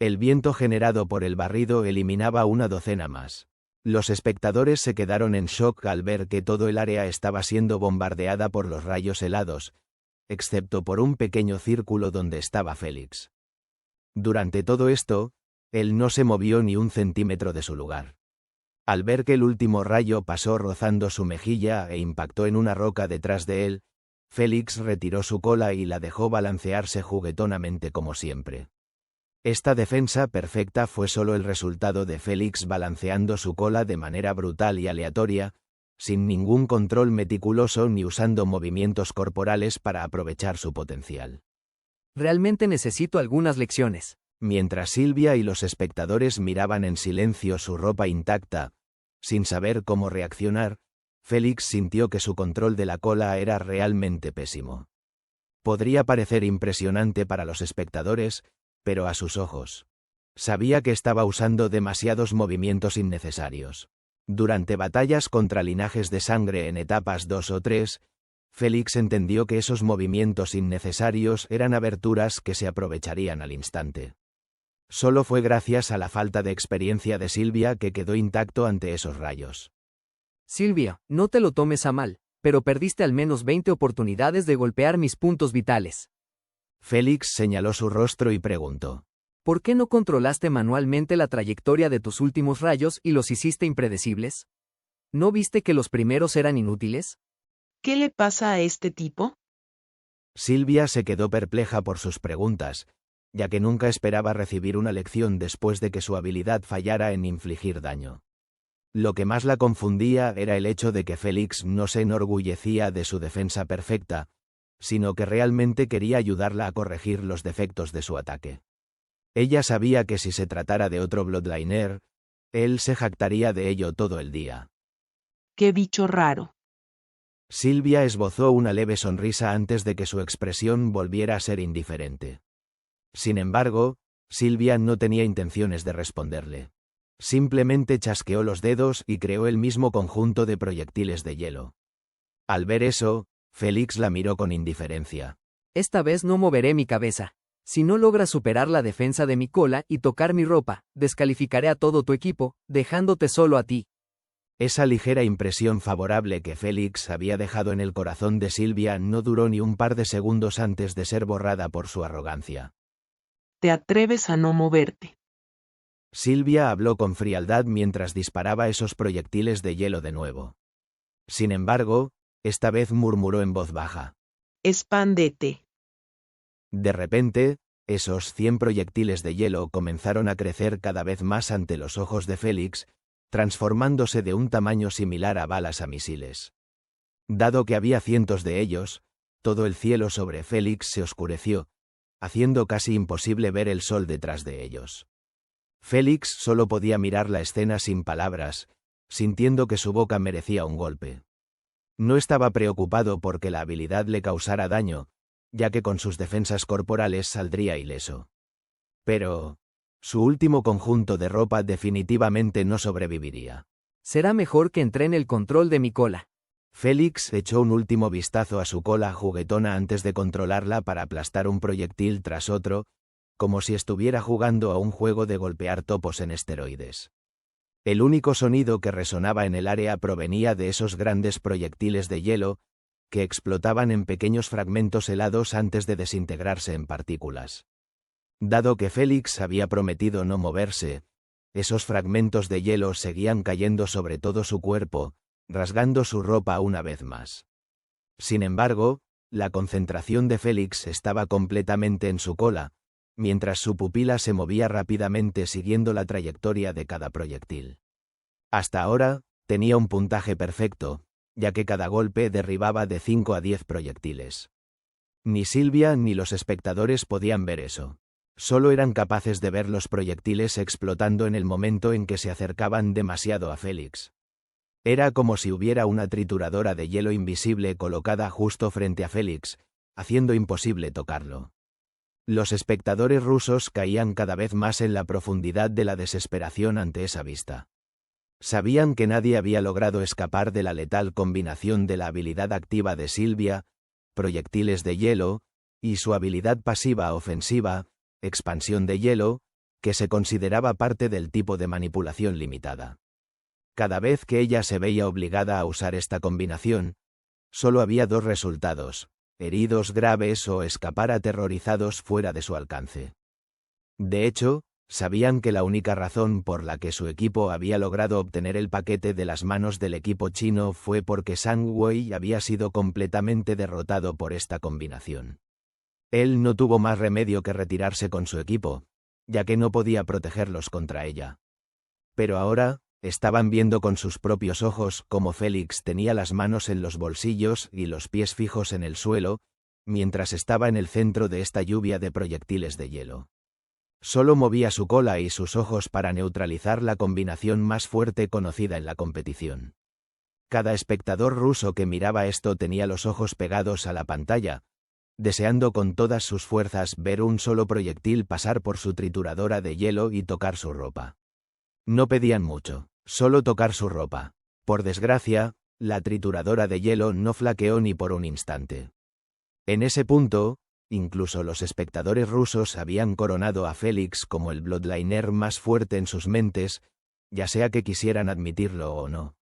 El viento generado por el barrido eliminaba una docena más. Los espectadores se quedaron en shock al ver que todo el área estaba siendo bombardeada por los rayos helados, excepto por un pequeño círculo donde estaba Félix. Durante todo esto, él no se movió ni un centímetro de su lugar. Al ver que el último rayo pasó rozando su mejilla e impactó en una roca detrás de él, Félix retiró su cola y la dejó balancearse juguetonamente como siempre. Esta defensa perfecta fue solo el resultado de Félix balanceando su cola de manera brutal y aleatoria, sin ningún control meticuloso ni usando movimientos corporales para aprovechar su potencial. Realmente necesito algunas lecciones. Mientras Silvia y los espectadores miraban en silencio su ropa intacta, sin saber cómo reaccionar, Félix sintió que su control de la cola era realmente pésimo. Podría parecer impresionante para los espectadores, pero a sus ojos. Sabía que estaba usando demasiados movimientos innecesarios. Durante batallas contra linajes de sangre en etapas 2 o 3, Félix entendió que esos movimientos innecesarios eran aberturas que se aprovecharían al instante. Solo fue gracias a la falta de experiencia de Silvia que quedó intacto ante esos rayos. Silvia, no te lo tomes a mal, pero perdiste al menos 20 oportunidades de golpear mis puntos vitales. Félix señaló su rostro y preguntó: ¿Por qué no controlaste manualmente la trayectoria de tus últimos rayos y los hiciste impredecibles? ¿No viste que los primeros eran inútiles? ¿Qué le pasa a este tipo? Silvia se quedó perpleja por sus preguntas, ya que nunca esperaba recibir una lección después de que su habilidad fallara en infligir daño. Lo que más la confundía era el hecho de que Félix no se enorgullecía de su defensa perfecta, sino que realmente quería ayudarla a corregir los defectos de su ataque. Ella sabía que si se tratara de otro Bloodliner, él se jactaría de ello todo el día. ¡Qué bicho raro! Silvia esbozó una leve sonrisa antes de que su expresión volviera a ser indiferente. Sin embargo, Silvia no tenía intenciones de responderle. Simplemente chasqueó los dedos y creó el mismo conjunto de proyectiles de hielo. Al ver eso, Félix la miró con indiferencia. Esta vez no moveré mi cabeza. Si no logras superar la defensa de mi cola y tocar mi ropa, descalificaré a todo tu equipo, dejándote solo a ti. Esa ligera impresión favorable que Félix había dejado en el corazón de Silvia no duró ni un par de segundos antes de ser borrada por su arrogancia. ¿Te atreves a no moverte? Silvia habló con frialdad mientras disparaba esos proyectiles de hielo de nuevo. Sin embargo, esta vez murmuró en voz baja: Expándete. De repente, esos 100 proyectiles de hielo comenzaron a crecer cada vez más ante los ojos de Félix, transformándose de un tamaño similar a balas a misiles. Dado que había cientos de ellos, todo el cielo sobre Félix se oscureció, haciendo casi imposible ver el sol detrás de ellos. Félix solo podía mirar la escena sin palabras, sintiendo que su boca merecía un golpe. No estaba preocupado porque la habilidad le causara daño, ya que con sus defensas corporales saldría ileso. Pero su último conjunto de ropa definitivamente no sobreviviría. Será mejor que entrene el control de mi cola. Félix echó un último vistazo a su cola juguetona antes de controlarla para aplastar un proyectil tras otro, como si estuviera jugando a un juego de golpear topos en esteroides. El único sonido que resonaba en el área provenía de esos grandes proyectiles de hielo, que explotaban en pequeños fragmentos helados antes de desintegrarse en partículas. Dado que Félix había prometido no moverse, esos fragmentos de hielo seguían cayendo sobre todo su cuerpo, rasgando su ropa una vez más. Sin embargo, la concentración de Félix estaba completamente en su cola, mientras su pupila se movía rápidamente siguiendo la trayectoria de cada proyectil. Hasta ahora, tenía un puntaje perfecto, ya que cada golpe derribaba de 5 a 10 proyectiles. Ni Silvia ni los espectadores podían ver eso. Solo eran capaces de ver los proyectiles explotando en el momento en que se acercaban demasiado a Félix. Era como si hubiera una trituradora de hielo invisible colocada justo frente a Félix, haciendo imposible tocarlo. Los espectadores rusos caían cada vez más en la profundidad de la desesperación ante esa vista. Sabían que nadie había logrado escapar de la letal combinación de la habilidad activa de Sylvia, proyectiles de hielo, y su habilidad pasiva ofensiva, expansión de hielo, que se consideraba parte del tipo de manipulación limitada. Cada vez que ella se veía obligada a usar esta combinación, solo había dos resultados: heridos graves o escapar aterrorizados fuera de su alcance. De hecho, sabían que la única razón por la que su equipo había logrado obtener el paquete de las manos del equipo chino fue porque Zhang Wei había sido completamente derrotado por esta combinación. Él no tuvo más remedio que retirarse con su equipo, ya que no podía protegerlos contra ella. Pero ahora, estaban viendo con sus propios ojos cómo Félix tenía las manos en los bolsillos y los pies fijos en el suelo, mientras estaba en el centro de esta lluvia de proyectiles de hielo. Solo movía su cola y sus ojos para neutralizar la combinación más fuerte conocida en la competición. Cada espectador ruso que miraba esto tenía los ojos pegados a la pantalla, deseando con todas sus fuerzas ver un solo proyectil pasar por su trituradora de hielo y tocar su ropa. No pedían mucho, solo tocar su ropa. Por desgracia, la trituradora de hielo no flaqueó ni por un instante. En ese punto, incluso los espectadores rusos habían coronado a Félix como el bloodliner más fuerte en sus mentes, ya sea que quisieran admitirlo o no.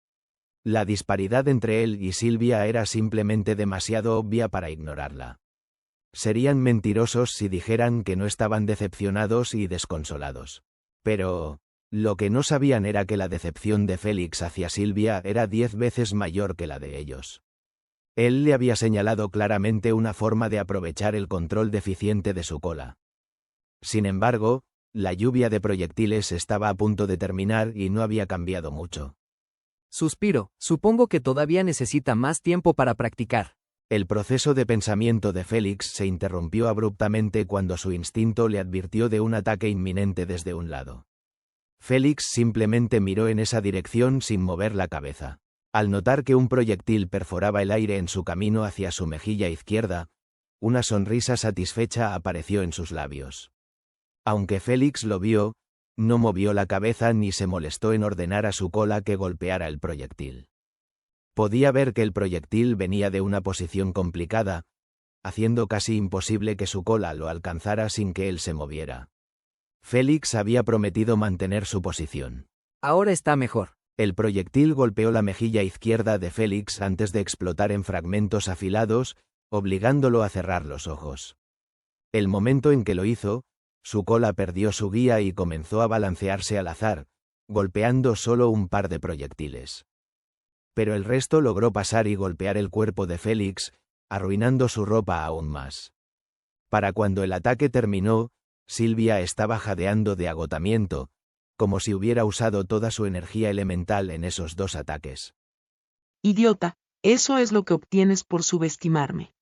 La disparidad entre él y Sylvia era simplemente demasiado obvia para ignorarla. Serían mentirosos si dijeran que no estaban decepcionados y desconsolados. Pero lo que no sabían era que la decepción de Félix hacia Sylvia era 10 veces mayor que la de ellos. Él le había señalado claramente una forma de aprovechar el control deficiente de su cola. Sin embargo, la lluvia de proyectiles estaba a punto de terminar y no había cambiado mucho. Suspiro, supongo que todavía necesita más tiempo para practicar. El proceso de pensamiento de Félix se interrumpió abruptamente cuando su instinto le advirtió de un ataque inminente desde un lado. Félix simplemente miró en esa dirección sin mover la cabeza. Al notar que un proyectil perforaba el aire en su camino hacia su mejilla izquierda, una sonrisa satisfecha apareció en sus labios. Aunque Félix lo vio, no movió la cabeza ni se molestó en ordenar a su cola que golpeara el proyectil. Podía ver que el proyectil venía de una posición complicada, haciendo casi imposible que su cola lo alcanzara sin que él se moviera. Félix había prometido mantener su posición. Ahora está mejor. El proyectil golpeó la mejilla izquierda de Félix antes de explotar en fragmentos afilados, obligándolo a cerrar los ojos. El momento en que lo hizo, su cola perdió su guía y comenzó a balancearse al azar, golpeando solo un par de proyectiles. Pero el resto logró pasar y golpear el cuerpo de Félix, arruinando su ropa aún más. Para cuando el ataque terminó, Sylvia estaba jadeando de agotamiento, como si hubiera usado toda su energía elemental en esos dos ataques. Idiota, eso es lo que obtienes por subestimarme.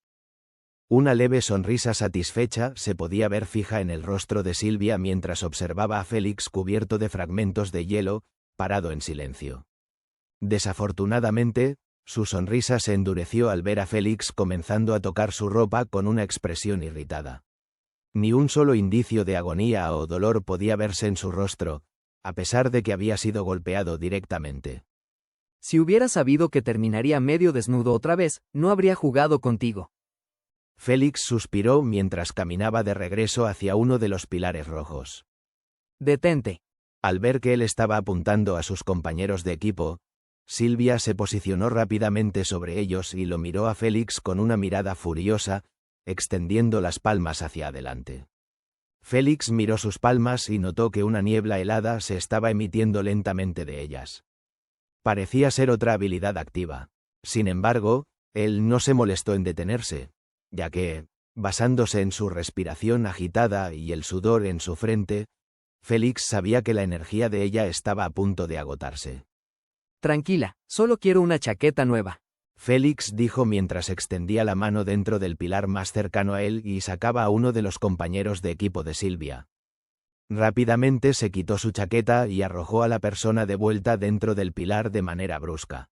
Una leve sonrisa satisfecha se podía ver fija en el rostro de Sylvia mientras observaba a Félix cubierto de fragmentos de hielo, parado en silencio. Desafortunadamente, su sonrisa se endureció al ver a Félix comenzando a tocar su ropa con una expresión irritada. Ni un solo indicio de agonía o dolor podía verse en su rostro, a pesar de que había sido golpeado directamente. Si hubiera sabido que terminaría medio desnudo otra vez, no habría jugado contigo. Félix suspiró mientras caminaba de regreso hacia uno de los pilares rojos. Detente. Al ver que él estaba apuntando a sus compañeros de equipo, Sylvia se posicionó rápidamente sobre ellos y lo miró a Félix con una mirada furiosa, extendiendo las palmas hacia adelante. Félix miró sus palmas y notó que una niebla helada se estaba emitiendo lentamente de ellas. Parecía ser otra habilidad activa. Sin embargo, él no se molestó en detenerse, ya que, basándose en su respiración agitada y el sudor en su frente, Félix sabía que la energía de ella estaba a punto de agotarse. Tranquila, solo quiero una chaqueta nueva. Félix dijo mientras extendía la mano dentro del pilar más cercano a él y sacaba a uno de los compañeros de equipo de Silvia. Rápidamente se quitó su chaqueta y arrojó a la persona de vuelta dentro del pilar de manera brusca.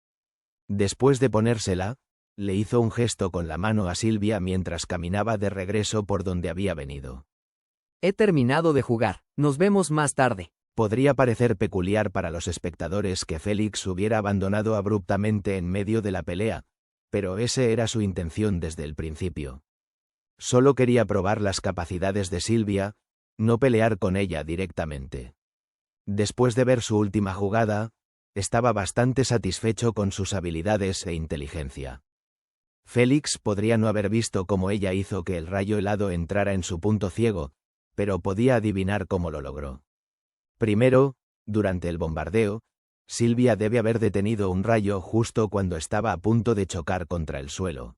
Después de ponérsela, le hizo un gesto con la mano a Silvia mientras caminaba de regreso por donde había venido. He terminado de jugar, nos vemos más tarde. Podría parecer peculiar para los espectadores que Félix hubiera abandonado abruptamente en medio de la pelea, pero esa era su intención desde el principio. Solo quería probar las capacidades de Silvia, no pelear con ella directamente. Después de ver su última jugada, estaba bastante satisfecho con sus habilidades e inteligencia. Félix podría no haber visto cómo ella hizo que el rayo helado entrara en su punto ciego, pero podía adivinar cómo lo logró. Primero, durante el bombardeo, Silvia debe haber detenido un rayo justo cuando estaba a punto de chocar contra el suelo.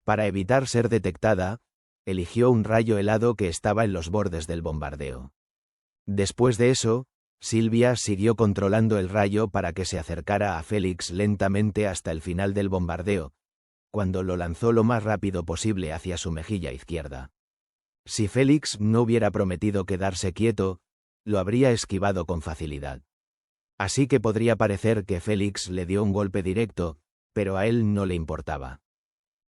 Para evitar ser detectada, eligió un rayo helado que estaba en los bordes del bombardeo. Después de eso, Silvia siguió controlando el rayo para que se acercara a Félix lentamente hasta el final del bombardeo, cuando lo lanzó lo más rápido posible hacia su mejilla izquierda. Si Félix no hubiera prometido quedarse quieto, lo habría esquivado con facilidad. Así que podría parecer que Félix le dio un golpe directo, pero a él no le importaba.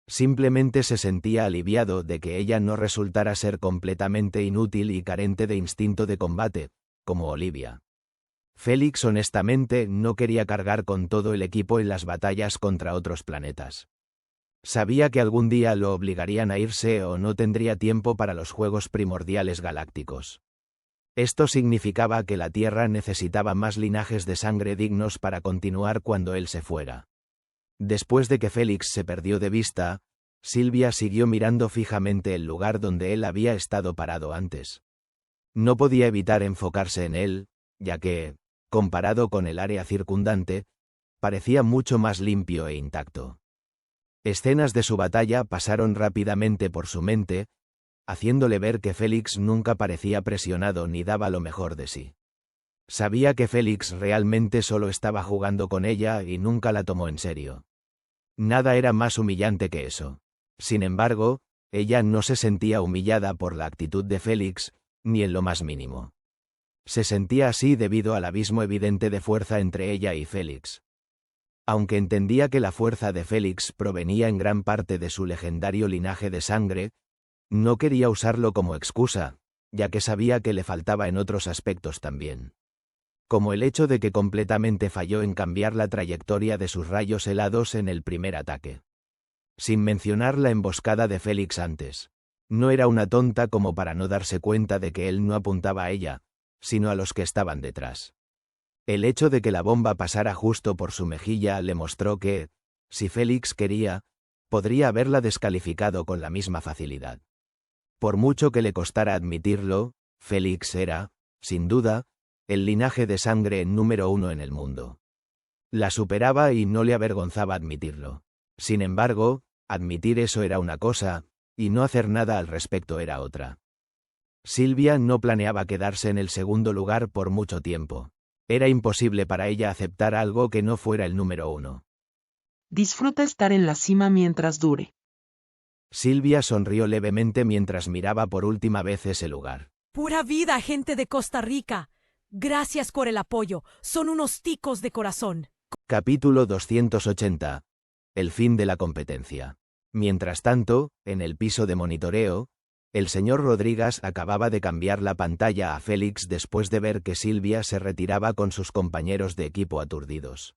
Simplemente se sentía aliviado de que ella no resultara ser completamente inútil y carente de instinto de combate, como Olivia. Félix honestamente no quería cargar con todo el equipo en las batallas contra otros planetas. Sabía que algún día lo obligarían a irse o no tendría tiempo para los juegos primordiales galácticos. Esto significaba que la Tierra necesitaba más linajes de sangre dignos para continuar cuando él se fuera. Después de que Félix se perdió de vista, Silvia siguió mirando fijamente el lugar donde él había estado parado antes. No podía evitar enfocarse en él, ya que, comparado con el área circundante, parecía mucho más limpio e intacto. Escenas de su batalla pasaron rápidamente por su mente, haciéndole ver que Félix nunca parecía presionado ni daba lo mejor de sí. Sabía que Félix realmente solo estaba jugando con ella y nunca la tomó en serio. Nada era más humillante que eso. Sin embargo, ella no se sentía humillada por la actitud de Félix, ni en lo más mínimo. Se sentía así debido al abismo evidente de fuerza entre ella y Félix. Aunque entendía que la fuerza de Félix provenía en gran parte de su legendario linaje de sangre, no quería usarlo como excusa, ya que sabía que le faltaba en otros aspectos también. Como el hecho de que completamente falló en cambiar la trayectoria de sus rayos helados en el primer ataque. Sin mencionar la emboscada de Félix antes. No era una tonta como para no darse cuenta de que él no apuntaba a ella, sino a los que estaban detrás. El hecho de que la bomba pasara justo por su mejilla le mostró que, si Félix quería, podría haberla descalificado con la misma facilidad. Por mucho que le costara admitirlo, Félix era, sin duda, el linaje de sangre número 1 en el mundo. La superaba y no le avergonzaba admitirlo. Sin embargo, admitir eso era una cosa, y no hacer nada al respecto era otra. Silvia no planeaba quedarse en el segundo lugar por mucho tiempo. Era imposible para ella aceptar algo que no fuera el número 1. Disfruta estar en la cima mientras dure. Silvia sonrió levemente mientras miraba por última vez ese lugar. Pura vida, gente de Costa Rica. Gracias por el apoyo. Son unos ticos de corazón. Capítulo 280. El fin de la competencia. Mientras tanto, en el piso de monitoreo, el señor Rodríguez acababa de cambiar la pantalla a Félix después de ver que Silvia se retiraba con sus compañeros de equipo aturdidos.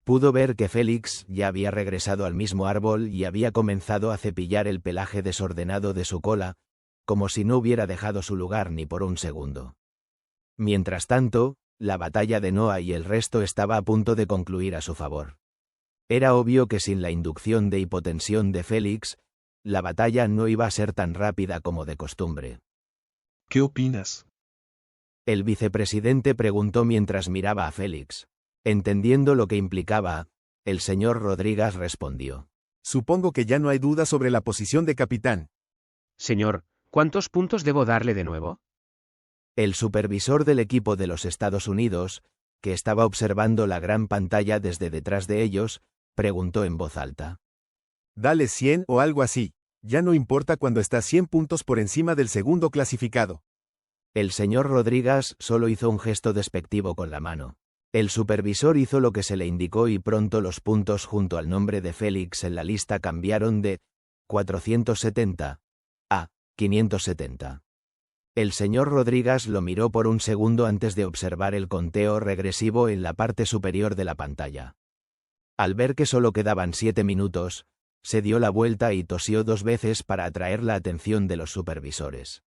Pudo ver que Félix ya había regresado al mismo árbol y había comenzado a cepillar el pelaje desordenado de su cola, como si no hubiera dejado su lugar ni por un segundo. Mientras tanto, la batalla de Noah y el resto estaba a punto de concluir a su favor. Era obvio que sin la inducción de hipotensión de Félix, la batalla no iba a ser tan rápida como de costumbre. ¿Qué opinas? El vicepresidente preguntó mientras miraba a Félix. Entendiendo lo que implicaba, el señor Rodríguez respondió. Supongo que ya no hay duda sobre la posición de capitán. Señor, ¿cuántos puntos debo darle de nuevo? El supervisor del equipo de los Estados Unidos, que estaba observando la gran pantalla desde detrás de ellos, Preguntó en voz alta. Dale 100 o algo así. Ya no importa cuando estás 100 puntos por encima del segundo clasificado. El señor Rodríguez solo hizo un gesto despectivo con la mano. El supervisor hizo lo que se le indicó y pronto los puntos junto al nombre de Félix en la lista cambiaron de 470 a 570. El señor Rodríguez lo miró por un segundo antes de observar el conteo regresivo en la parte superior de la pantalla. Al ver que solo quedaban 7 minutos, se dio la vuelta y tosió 2 veces para atraer la atención de los supervisores.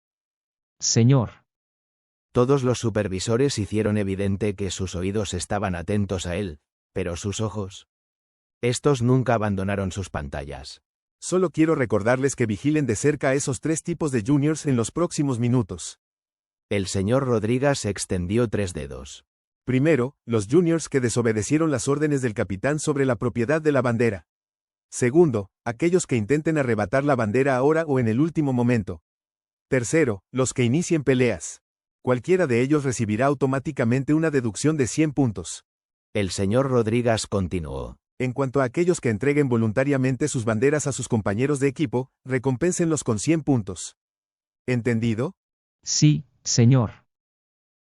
Señor. Todos los supervisores hicieron evidente que sus oídos estaban atentos a él, pero sus ojos. Estos nunca abandonaron sus pantallas. Solo quiero recordarles que vigilen de cerca a esos 3 tipos de juniors en los próximos minutos. El señor Rodríguez extendió 3 dedos. Primero, los juniors que desobedecieron las órdenes del capitán sobre la propiedad de la bandera. Segundo, aquellos que intenten arrebatar la bandera ahora o en el último momento. Tercero, los que inicien peleas. Cualquiera de ellos recibirá automáticamente una deducción de 100 puntos. El señor Rodríguez continuó. En cuanto a aquellos que entreguen voluntariamente sus banderas a sus compañeros de equipo, recompénsenlos con 100 puntos. ¿Entendido? Sí, señor.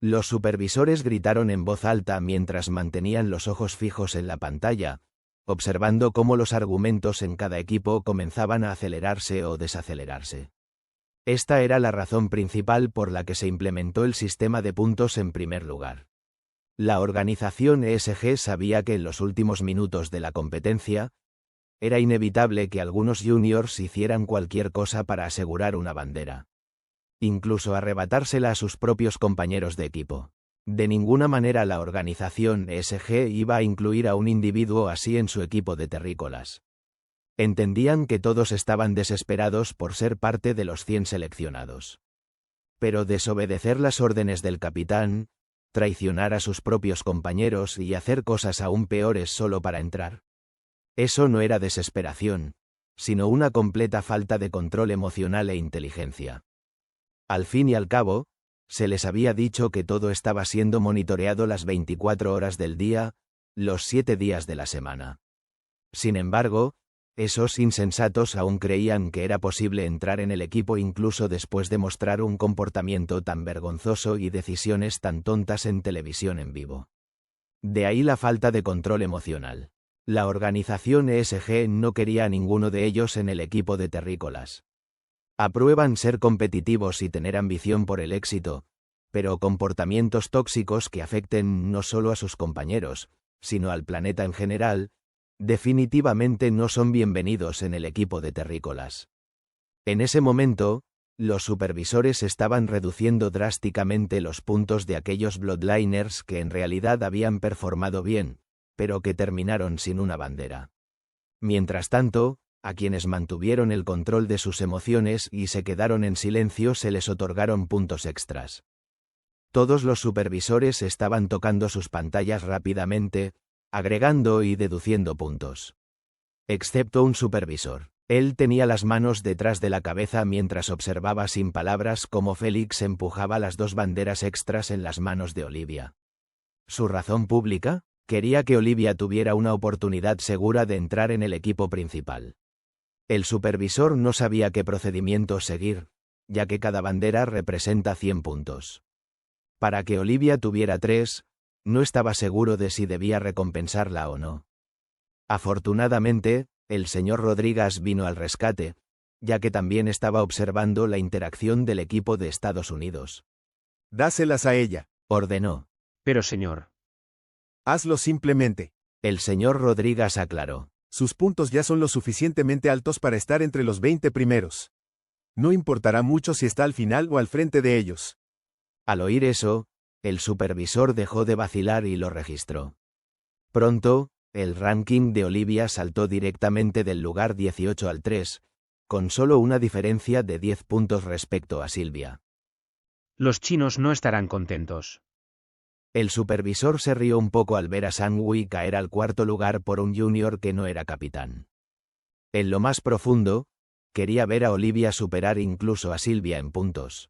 Los supervisores gritaron en voz alta mientras mantenían los ojos fijos en la pantalla, observando cómo los argumentos en cada equipo comenzaban a acelerarse o desacelerarse. Esta era la razón principal por la que se implementó el sistema de puntos en primer lugar. La organización ESG sabía que en los últimos minutos de la competencia, era inevitable que algunos juniors hicieran cualquier cosa para asegurar una bandera. Incluso arrebatársela a sus propios compañeros de equipo. De ninguna manera la organización ESG iba a incluir a un individuo así en su equipo de terrícolas. Entendían que todos estaban desesperados por ser parte de los 100 seleccionados. Pero desobedecer las órdenes del capitán, traicionar a sus propios compañeros y hacer cosas aún peores solo para entrar. Eso no era desesperación, sino una completa falta de control emocional e inteligencia. Al fin y al cabo, se les había dicho que todo estaba siendo monitoreado las 24 horas del día, los 7 días de la semana. Sin embargo, esos insensatos aún creían que era posible entrar en el equipo incluso después de mostrar un comportamiento tan vergonzoso y decisiones tan tontas en televisión en vivo. De ahí la falta de control emocional. La organización ESG no quería a ninguno de ellos en el equipo de terrícolas. Aprueban ser competitivos y tener ambición por el éxito, pero comportamientos tóxicos que afecten no solo a sus compañeros, sino al planeta en general, definitivamente no son bienvenidos en el equipo de terrícolas. En ese momento, los supervisores estaban reduciendo drásticamente los puntos de aquellos Bloodliners que en realidad habían performado bien, pero que terminaron sin una bandera. Mientras tanto, a quienes mantuvieron el control de sus emociones y se quedaron en silencio se les otorgaron puntos extras. Todos los supervisores estaban tocando sus pantallas rápidamente, agregando y deduciendo puntos. Excepto un supervisor. Él tenía las manos detrás de la cabeza mientras observaba sin palabras cómo Félix empujaba las 2 banderas extras en las manos de Olivia. ¿Su razón pública? Quería que Olivia tuviera una oportunidad segura de entrar en el equipo principal. El supervisor no sabía qué procedimiento seguir, ya que cada bandera representa 100 puntos. Para que Olivia tuviera 3, no estaba seguro de si debía recompensarla o no. Afortunadamente, el señor Rodríguez vino al rescate, ya que también estaba observando la interacción del equipo de Estados Unidos. Dáselas a ella, ordenó. Pero señor. Hazlo simplemente. El señor Rodríguez aclaró. Sus puntos ya son lo suficientemente altos para estar entre los 20 primeros. No importará mucho si está al final o al frente de ellos. Al oír eso, el supervisor dejó de vacilar y lo registró. Pronto, el ranking de Olivia saltó directamente del lugar 18 al 3, con solo una diferencia de 10 puntos respecto a Silvia. Los chinos no estarán contentos. El supervisor se rió un poco al ver a Sangui caer al 4º lugar por un junior que no era capitán. En lo más profundo, quería ver a Olivia superar incluso a Silvia en puntos.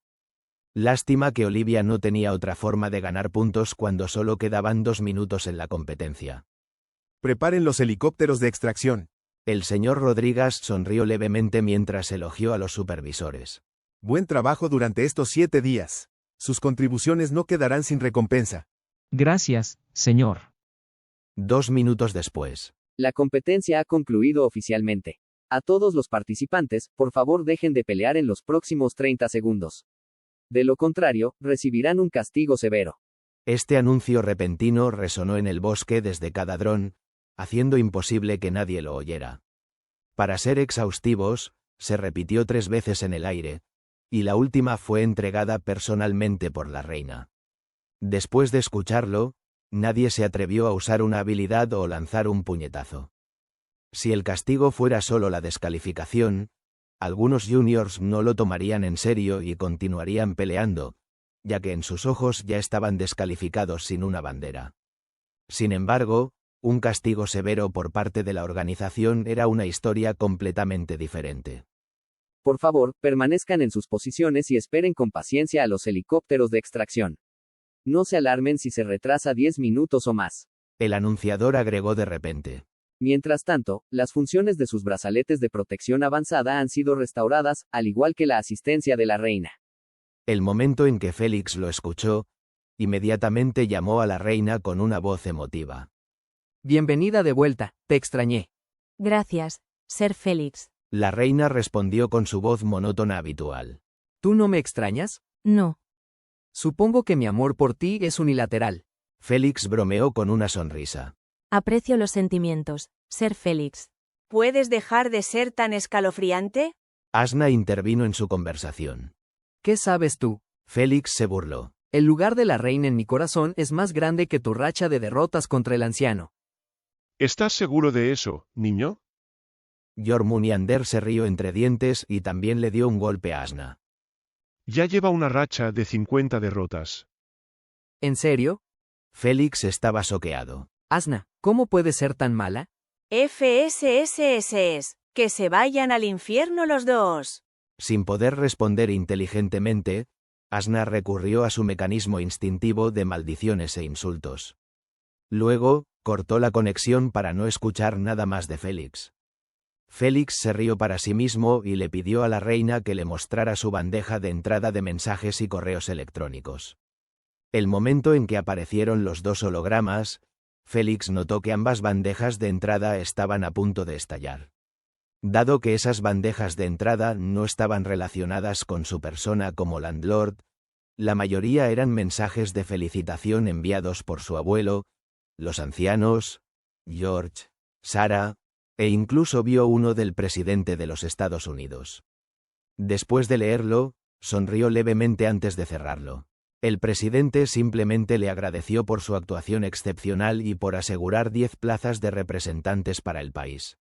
Lástima que Olivia no tenía otra forma de ganar puntos cuando solo quedaban 2 minutos en la competencia. Preparen los helicópteros de extracción. El señor Rodríguez sonrió levemente mientras elogió a los supervisores. Buen trabajo durante estos 7 días. Sus contribuciones no quedarán sin recompensa. Gracias, señor. 2 minutos después. La competencia ha concluido oficialmente. A todos los participantes, por favor dejen de pelear en los próximos 30 segundos. De lo contrario, recibirán un castigo severo. Este anuncio repentino resonó en el bosque desde cada dron, haciendo imposible que nadie lo oyera. Para ser exhaustivos, se repitió 3 veces en el aire, y la última fue entregada personalmente por la reina. Después de escucharlo, nadie se atrevió a usar una habilidad o lanzar un puñetazo. Si el castigo fuera solo la descalificación, algunos juniors no lo tomarían en serio y continuarían peleando, ya que en sus ojos ya estaban descalificados sin una bandera. Sin embargo, un castigo severo por parte de la organización era una historia completamente diferente. Por favor, permanezcan en sus posiciones y esperen con paciencia a los helicópteros de extracción. No se alarmen si se retrasa 10 minutos o más. El anunciador agregó de repente. Mientras tanto, las funciones de sus brazaletes de protección avanzada han sido restauradas, al igual que la asistencia de la reina. El momento en que Félix lo escuchó, inmediatamente llamó a la reina con una voz emotiva. Bienvenida de vuelta, te extrañé. Gracias, Sir Félix. La reina respondió con su voz monótona habitual. ¿Tú no me extrañas? No. Supongo que mi amor por ti es unilateral. Félix bromeó con una sonrisa. Aprecio los sentimientos, Sir Félix. ¿Puedes dejar de ser tan escalofriante? Asna intervino en su conversación. ¿Qué sabes tú? Félix se burló. El lugar de la reina en mi corazón es más grande que tu racha de derrotas contra el anciano. ¿Estás seguro de eso, niño? Jormundiander se rió entre dientes y también le dio un golpe a Asna. Ya lleva una racha de 50 derrotas. ¿En serio? Félix estaba soqueado. Asna, ¿cómo puede ser tan mala? FSSS, que se vayan al infierno los dos. Sin poder responder inteligentemente, Asna recurrió a su mecanismo instintivo de maldiciones e insultos. Luego, cortó la conexión para no escuchar nada más de Félix. Félix se rió para sí mismo y le pidió a la reina que le mostrara su bandeja de entrada de mensajes y correos electrónicos. El momento en que aparecieron los 2 hologramas, Félix notó que ambas bandejas de entrada estaban a punto de estallar. Dado que esas bandejas de entrada no estaban relacionadas con su persona como landlord, la mayoría eran mensajes de felicitación enviados por su abuelo, los ancianos, George, Sarah, e incluso vio uno del presidente de los Estados Unidos. Después de leerlo, sonrió levemente antes de cerrarlo. El presidente simplemente le agradeció por su actuación excepcional y por asegurar 10 plazas de representantes para el país.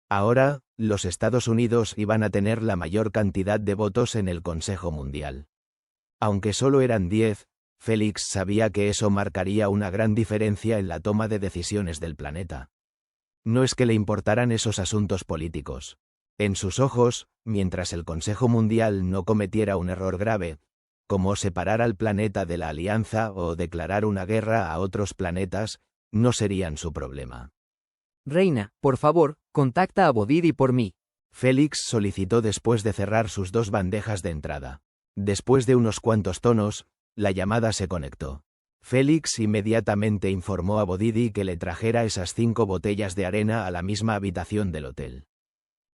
Ahora, los Estados Unidos iban a tener la mayor cantidad de votos en el Consejo Mundial. Aunque solo eran 10, Félix sabía que eso marcaría una gran diferencia en la toma de decisiones del planeta. No es que le importaran esos asuntos políticos. En sus ojos, mientras el Consejo Mundial no cometiera un error grave, como separar al planeta de la Alianza o declarar una guerra a otros planetas, no serían su problema. Reina, por favor, contacta a Bodidi por mí. Félix solicitó después de cerrar sus 2 bandejas de entrada. Después de unos cuantos tonos, la llamada se conectó. Félix inmediatamente informó a Bodidi que le trajera esas 5 botellas de arena a la misma habitación del hotel.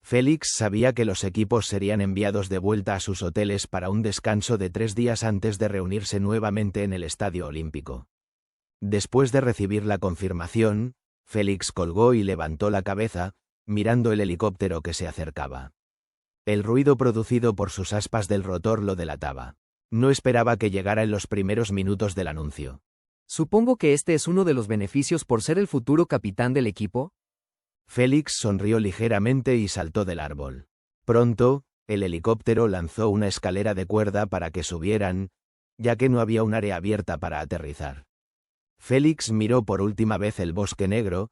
Félix sabía que los equipos serían enviados de vuelta a sus hoteles para un descanso de 3 días antes de reunirse nuevamente en el Estadio Olímpico. Después de recibir la confirmación, Félix colgó y levantó la cabeza, mirando el helicóptero que se acercaba. El ruido producido por sus aspas del rotor lo delataba. No esperaba que llegara en los primeros minutos del anuncio. Supongo que este es uno de los beneficios por ser el futuro capitán del equipo. Félix sonrió ligeramente y saltó del árbol. Pronto, el helicóptero lanzó una escalera de cuerda para que subieran, ya que no había un área abierta para aterrizar. Félix miró por última vez el bosque negro,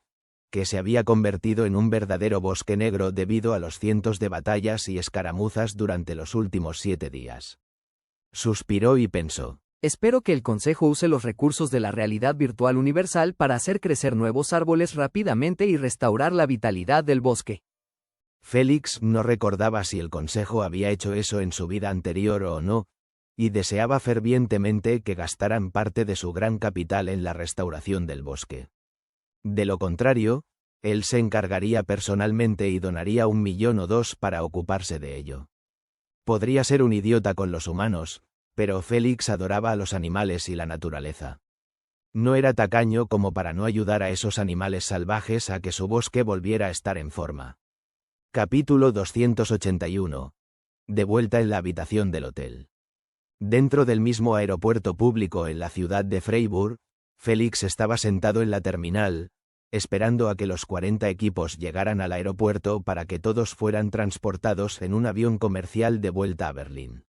que se había convertido en un verdadero bosque negro debido a los cientos de batallas y escaramuzas durante los últimos 7 días. Suspiró y pensó, Espero que el Consejo use los recursos de la realidad virtual universal para hacer crecer nuevos árboles rápidamente y restaurar la vitalidad del bosque. Félix no recordaba si el Consejo había hecho eso en su vida anterior o no, y deseaba fervientemente que gastaran parte de su gran capital en la restauración del bosque. De lo contrario, él se encargaría personalmente y donaría 1 millón o 2 para ocuparse de ello. Podría ser un idiota con los humanos, pero Félix adoraba a los animales y la naturaleza. No era tacaño como para no ayudar a esos animales salvajes a que su bosque volviera a estar en forma. Capítulo 281. De vuelta en la habitación del hotel. Dentro del mismo aeropuerto público en la ciudad de Freiburg, Félix estaba sentado en la terminal, esperando a que los 40 equipos llegaran al aeropuerto para que todos fueran transportados en un avión comercial de vuelta a Berlín.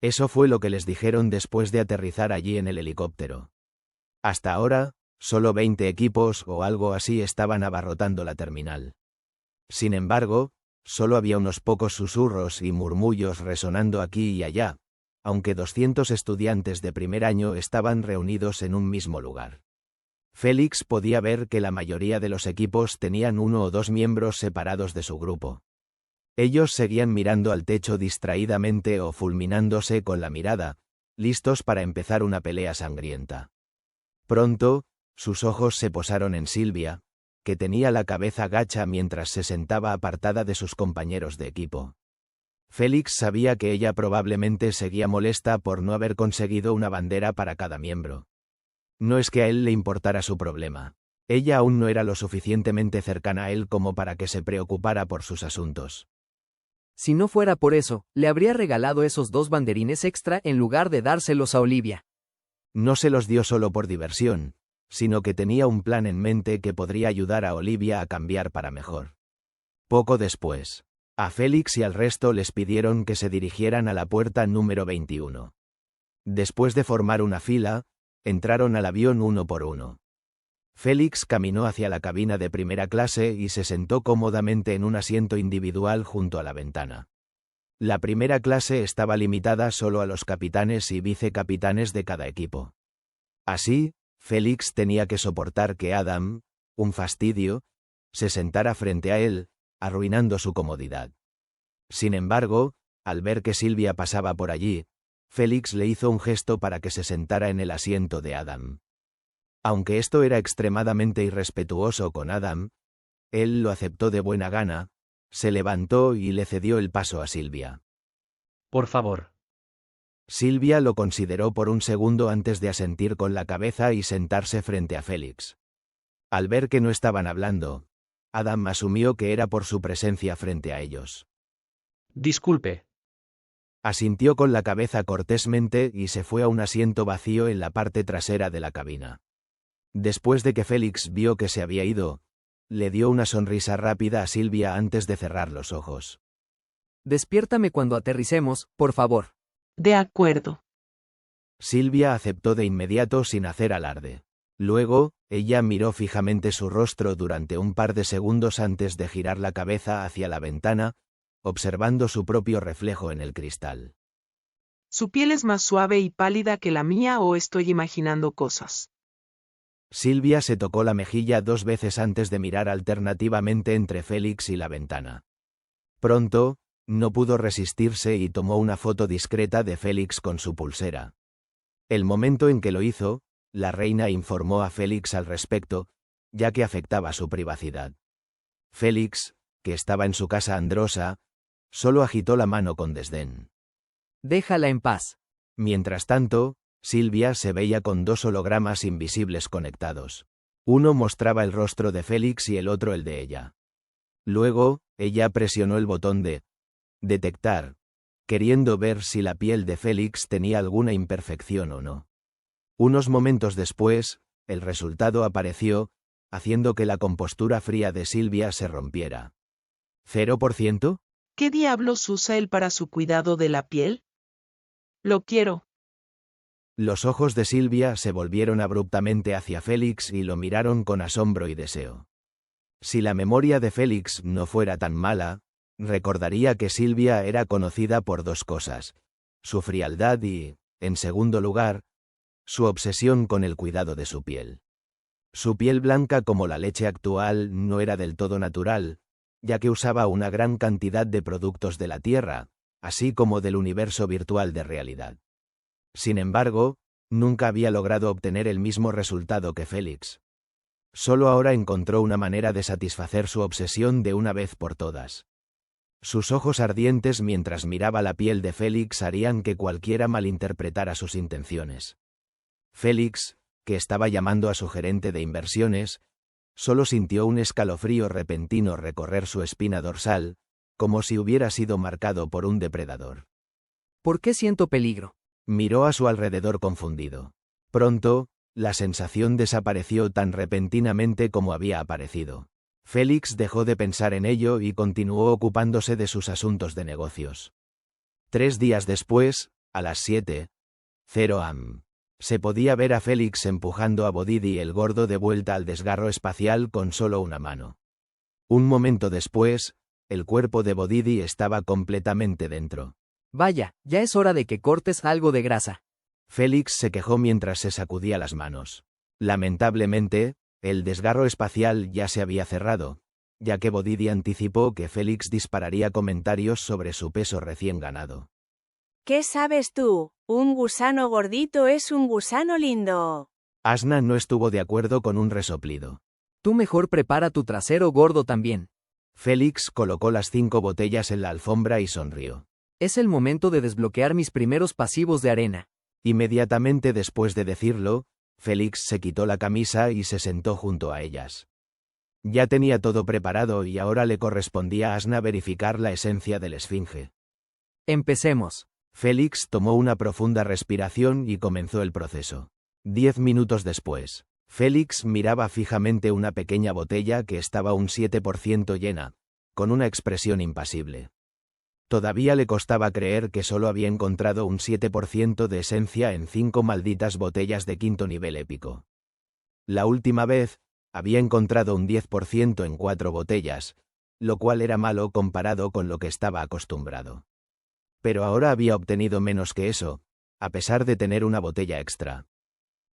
Eso fue lo que les dijeron después de aterrizar allí en el helicóptero. Hasta ahora, solo 20 equipos o algo así estaban abarrotando la terminal. Sin embargo, solo había unos pocos susurros y murmullos resonando aquí y allá, aunque 200 estudiantes de primer año estaban reunidos en un mismo lugar. Félix podía ver que la mayoría de los equipos tenían 1 o 2 miembros separados de su grupo. Ellos seguían mirando al techo distraídamente o fulminándose con la mirada, listos para empezar una pelea sangrienta. Pronto, sus ojos se posaron en Silvia, que tenía la cabeza gacha mientras se sentaba apartada de sus compañeros de equipo. Félix sabía que ella probablemente seguía molesta por no haber conseguido una bandera para cada miembro. No es que a él le importara su problema. Ella aún no era lo suficientemente cercana a él como para que se preocupara por sus asuntos. Si no fuera por eso, le habría regalado esos 2 banderines extra en lugar de dárselos a Olivia. No se los dio solo por diversión, sino que tenía un plan en mente que podría ayudar a Olivia a cambiar para mejor. Poco después, a Félix y al resto les pidieron que se dirigieran a la puerta número 21. Después de formar una fila, entraron al avión uno por uno. Félix caminó hacia la cabina de primera clase y se sentó cómodamente en un asiento individual junto a la ventana. La primera clase estaba limitada solo a los capitanes y vicecapitanes de cada equipo. Así, Félix tenía que soportar que Adam, un fastidio, se sentara frente a él, arruinando su comodidad. Sin embargo, al ver que Silvia pasaba por allí, Félix le hizo un gesto para que se sentara en el asiento de Adam. Aunque esto era extremadamente irrespetuoso con Adam, él lo aceptó de buena gana, se levantó y le cedió el paso a Silvia. Por favor. Silvia lo consideró por un segundo antes de asentir con la cabeza y sentarse frente a Félix. Al ver que no estaban hablando, Adam asumió que era por su presencia frente a ellos. Disculpe. Asintió con la cabeza cortésmente y se fue a un asiento vacío en la parte trasera de la cabina. Después de que Félix vio que se había ido, le dio una sonrisa rápida a Silvia antes de cerrar los ojos. Despiértame cuando aterricemos, por favor. De acuerdo. Silvia aceptó de inmediato sin hacer alarde. Luego, ella miró fijamente su rostro durante un par de segundos antes de girar la cabeza hacia la ventana, observando su propio reflejo en el cristal. ¿Su piel es más suave y pálida que la mía o estoy imaginando cosas? Silvia se tocó la mejilla 2 veces antes de mirar alternativamente entre Félix y la ventana. Pronto, no pudo resistirse y tomó una foto discreta de Félix con su pulsera. El momento en que lo hizo, la reina informó a Félix al respecto, ya que afectaba su privacidad. Félix, que estaba en su casa Androsa, solo agitó la mano con desdén. Déjala en paz. Mientras tanto, Silvia se veía con 2 hologramas invisibles conectados. Uno mostraba el rostro de Félix y el otro el de ella. Luego, ella presionó el botón de detectar, queriendo ver si la piel de Félix tenía alguna imperfección o no. Unos momentos después, el resultado apareció, haciendo que la compostura fría de Silvia se rompiera. ¿0%? ¿Qué diablos usa él para su cuidado de la piel? Lo quiero. Los ojos de Silvia se volvieron abruptamente hacia Félix y lo miraron con asombro y deseo. Si la memoria de Félix no fuera tan mala, recordaría que Silvia era conocida por 2 cosas: su frialdad y En segundo lugar, su obsesión con el cuidado de su piel. Su piel blanca como la leche actual no era del todo natural, ya que usaba una gran cantidad de productos de la Tierra, así como del universo virtual de realidad. Sin embargo, nunca había logrado obtener el mismo resultado que Félix. Solo ahora encontró una manera de satisfacer su obsesión de una vez por todas. Sus ojos ardientes mientras miraba la piel de Félix harían que cualquiera malinterpretara sus intenciones. Félix, que estaba llamando a su gerente de inversiones, solo sintió un escalofrío repentino recorrer su espina dorsal, como si hubiera sido marcado por un depredador. ¿Por qué siento peligro? Miró a su alrededor confundido. Pronto, la sensación desapareció tan repentinamente como había aparecido. Félix dejó de pensar en ello y continuó ocupándose de sus asuntos de negocios. 3 días después, a las 7:00 am, se podía ver a Félix empujando a Bodidi el gordo de vuelta al desgarro espacial con solo una mano. Un momento después, el cuerpo de Bodidi estaba completamente dentro. Vaya, ya es hora de que cortes algo de grasa. Félix se quejó mientras se sacudía las manos. Lamentablemente, el desgarro espacial ya se había cerrado, ya que Bodidi anticipó que Félix dispararía comentarios sobre su peso recién ganado. ¿Qué sabes tú? Un gusano gordito es un gusano lindo. Asna no estuvo de acuerdo con un resoplido. Tú mejor prepara tu trasero gordo también. Félix colocó las 5 botellas en la alfombra y sonrió. Es el momento de desbloquear mis primeros pasivos de arena. Inmediatamente después de decirlo, Félix se quitó la camisa y se sentó junto a ellas. Ya tenía todo preparado y ahora le correspondía a Asna verificar la esencia del esfinge. Empecemos. Félix tomó una profunda respiración y comenzó el proceso. 10 minutos después, Félix miraba fijamente una pequeña botella que estaba un 7% llena, con una expresión impasible. Todavía le costaba creer que solo había encontrado un 7% de esencia en 5 malditas botellas de 5º nivel épico. La última vez, había encontrado un 10% en 4 botellas, lo cual era malo comparado con lo que estaba acostumbrado. Pero ahora había obtenido menos que eso, a pesar de tener una botella extra.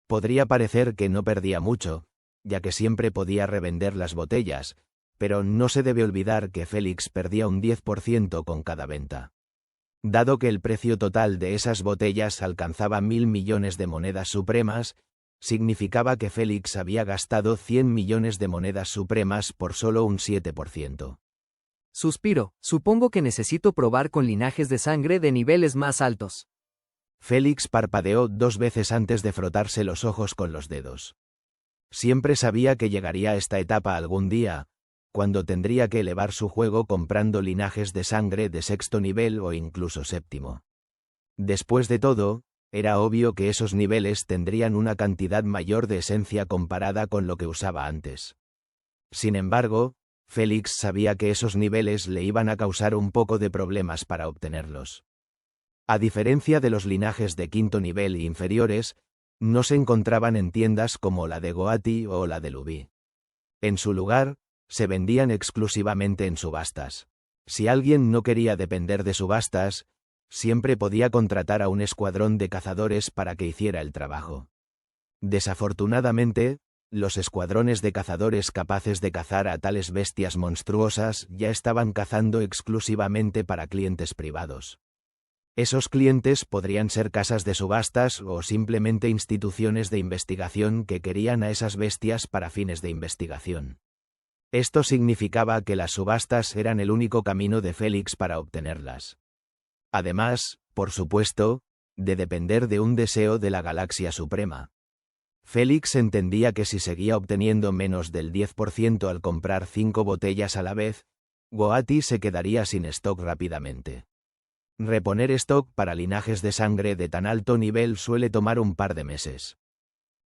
Podría parecer que no perdía mucho, ya que siempre podía revender las botellas, pero no se debe olvidar que Félix perdía un 10% con cada venta. Dado que el precio total de esas botellas alcanzaba 1.000 millones de monedas supremas, significaba que Félix había gastado 100 millones de monedas supremas por solo un 7%. Suspiro, supongo que necesito probar con linajes de sangre de niveles más altos. Félix parpadeó 2 veces antes de frotarse los ojos con los dedos. Siempre sabía que llegaría a esta etapa algún día, cuando tendría que elevar su juego comprando linajes de sangre de 6º nivel o incluso 7º. Después de todo, era obvio que esos niveles tendrían una cantidad mayor de esencia comparada con lo que usaba antes. Sin embargo, Félix sabía que esos niveles le iban a causar un poco de problemas para obtenerlos. A diferencia de los linajes de 5º nivel e inferiores, no se encontraban en tiendas como la de Goati o la de Lubi. En su lugar, se vendían exclusivamente en subastas. Si alguien no quería depender de subastas, siempre podía contratar a un escuadrón de cazadores para que hiciera el trabajo. Desafortunadamente, los escuadrones de cazadores capaces de cazar a tales bestias monstruosas ya estaban cazando exclusivamente para clientes privados. Esos clientes podrían ser casas de subastas o simplemente instituciones de investigación que querían a esas bestias para fines de investigación. Esto significaba que las subastas eran el único camino de Félix para obtenerlas. Además, por supuesto, de depender de un deseo de la Galaxia Suprema. Félix entendía que si seguía obteniendo menos del 10% al comprar 5 botellas a la vez, Goati se quedaría sin stock rápidamente. Reponer stock para linajes de sangre de tan alto nivel suele tomar un par de meses.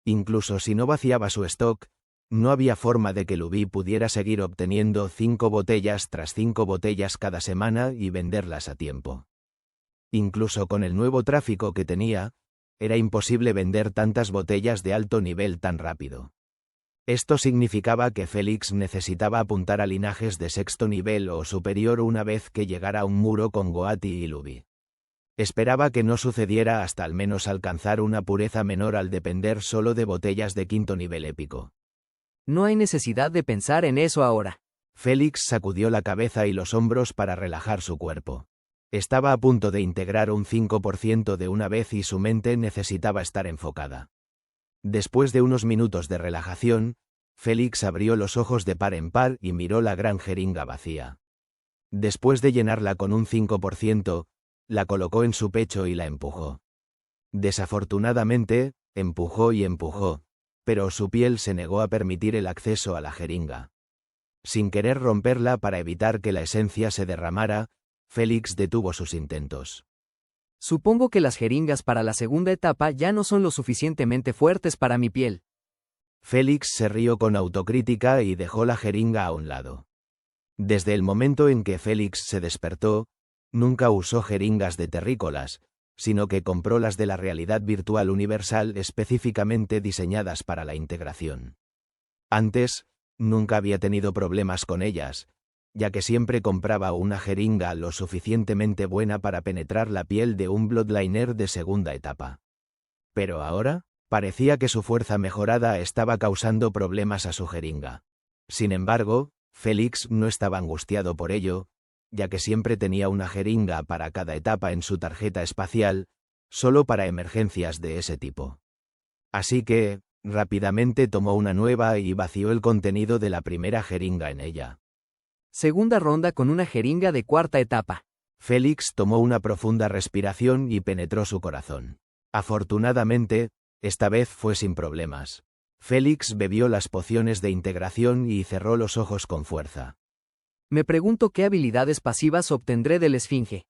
Incluso si no vaciaba su stock, no había forma de que Lubi pudiera seguir obteniendo 5 botellas tras 5 botellas cada semana y venderlas a tiempo. Incluso con el nuevo tráfico que tenía, era imposible vender tantas botellas de alto nivel tan rápido. Esto significaba que Félix necesitaba apuntar a linajes de 6º nivel o superior una vez que llegara a un muro con Goati y Lubi. Esperaba que no sucediera hasta al menos alcanzar una pureza menor al depender solo de botellas de quinto nivel épico. No hay necesidad de pensar en eso ahora. Félix sacudió la cabeza y los hombros para relajar su cuerpo. Estaba a punto de integrar un 5% de una vez y su mente necesitaba estar enfocada. Después de unos minutos de relajación, Félix abrió los ojos de par en par y miró la gran jeringa vacía. Después de llenarla con un 5%, la colocó en su pecho y la empujó. Desafortunadamente, empujó y empujó, pero su piel se negó a permitir el acceso a la jeringa. Sin querer romperla para evitar que la esencia se derramara, Félix detuvo sus intentos. Supongo que las jeringas para la segunda etapa ya no son lo suficientemente fuertes para mi piel. Félix se rió con autocrítica y dejó la jeringa a un lado. Desde el momento en que Félix se despertó, nunca usó jeringas de terrícolas, sino que compró las de la realidad virtual universal específicamente diseñadas para la integración. Antes, nunca había tenido problemas con ellas, ya que siempre compraba una jeringa lo suficientemente buena para penetrar la piel de un bloodliner de segunda etapa. Pero ahora, parecía que su fuerza mejorada estaba causando problemas a su jeringa. Sin embargo, Félix no estaba angustiado por ello, ya que siempre tenía una jeringa para cada etapa en su tarjeta espacial, solo para emergencias de ese tipo. Así que, rápidamente tomó una nueva y vació el contenido de la primera jeringa en ella. Segunda ronda con una jeringa de cuarta etapa. Félix tomó una profunda respiración y penetró su corazón. Afortunadamente, esta vez fue sin problemas. Félix bebió las pociones de integración y cerró los ojos con fuerza. Me pregunto qué habilidades pasivas obtendré del Esfinge.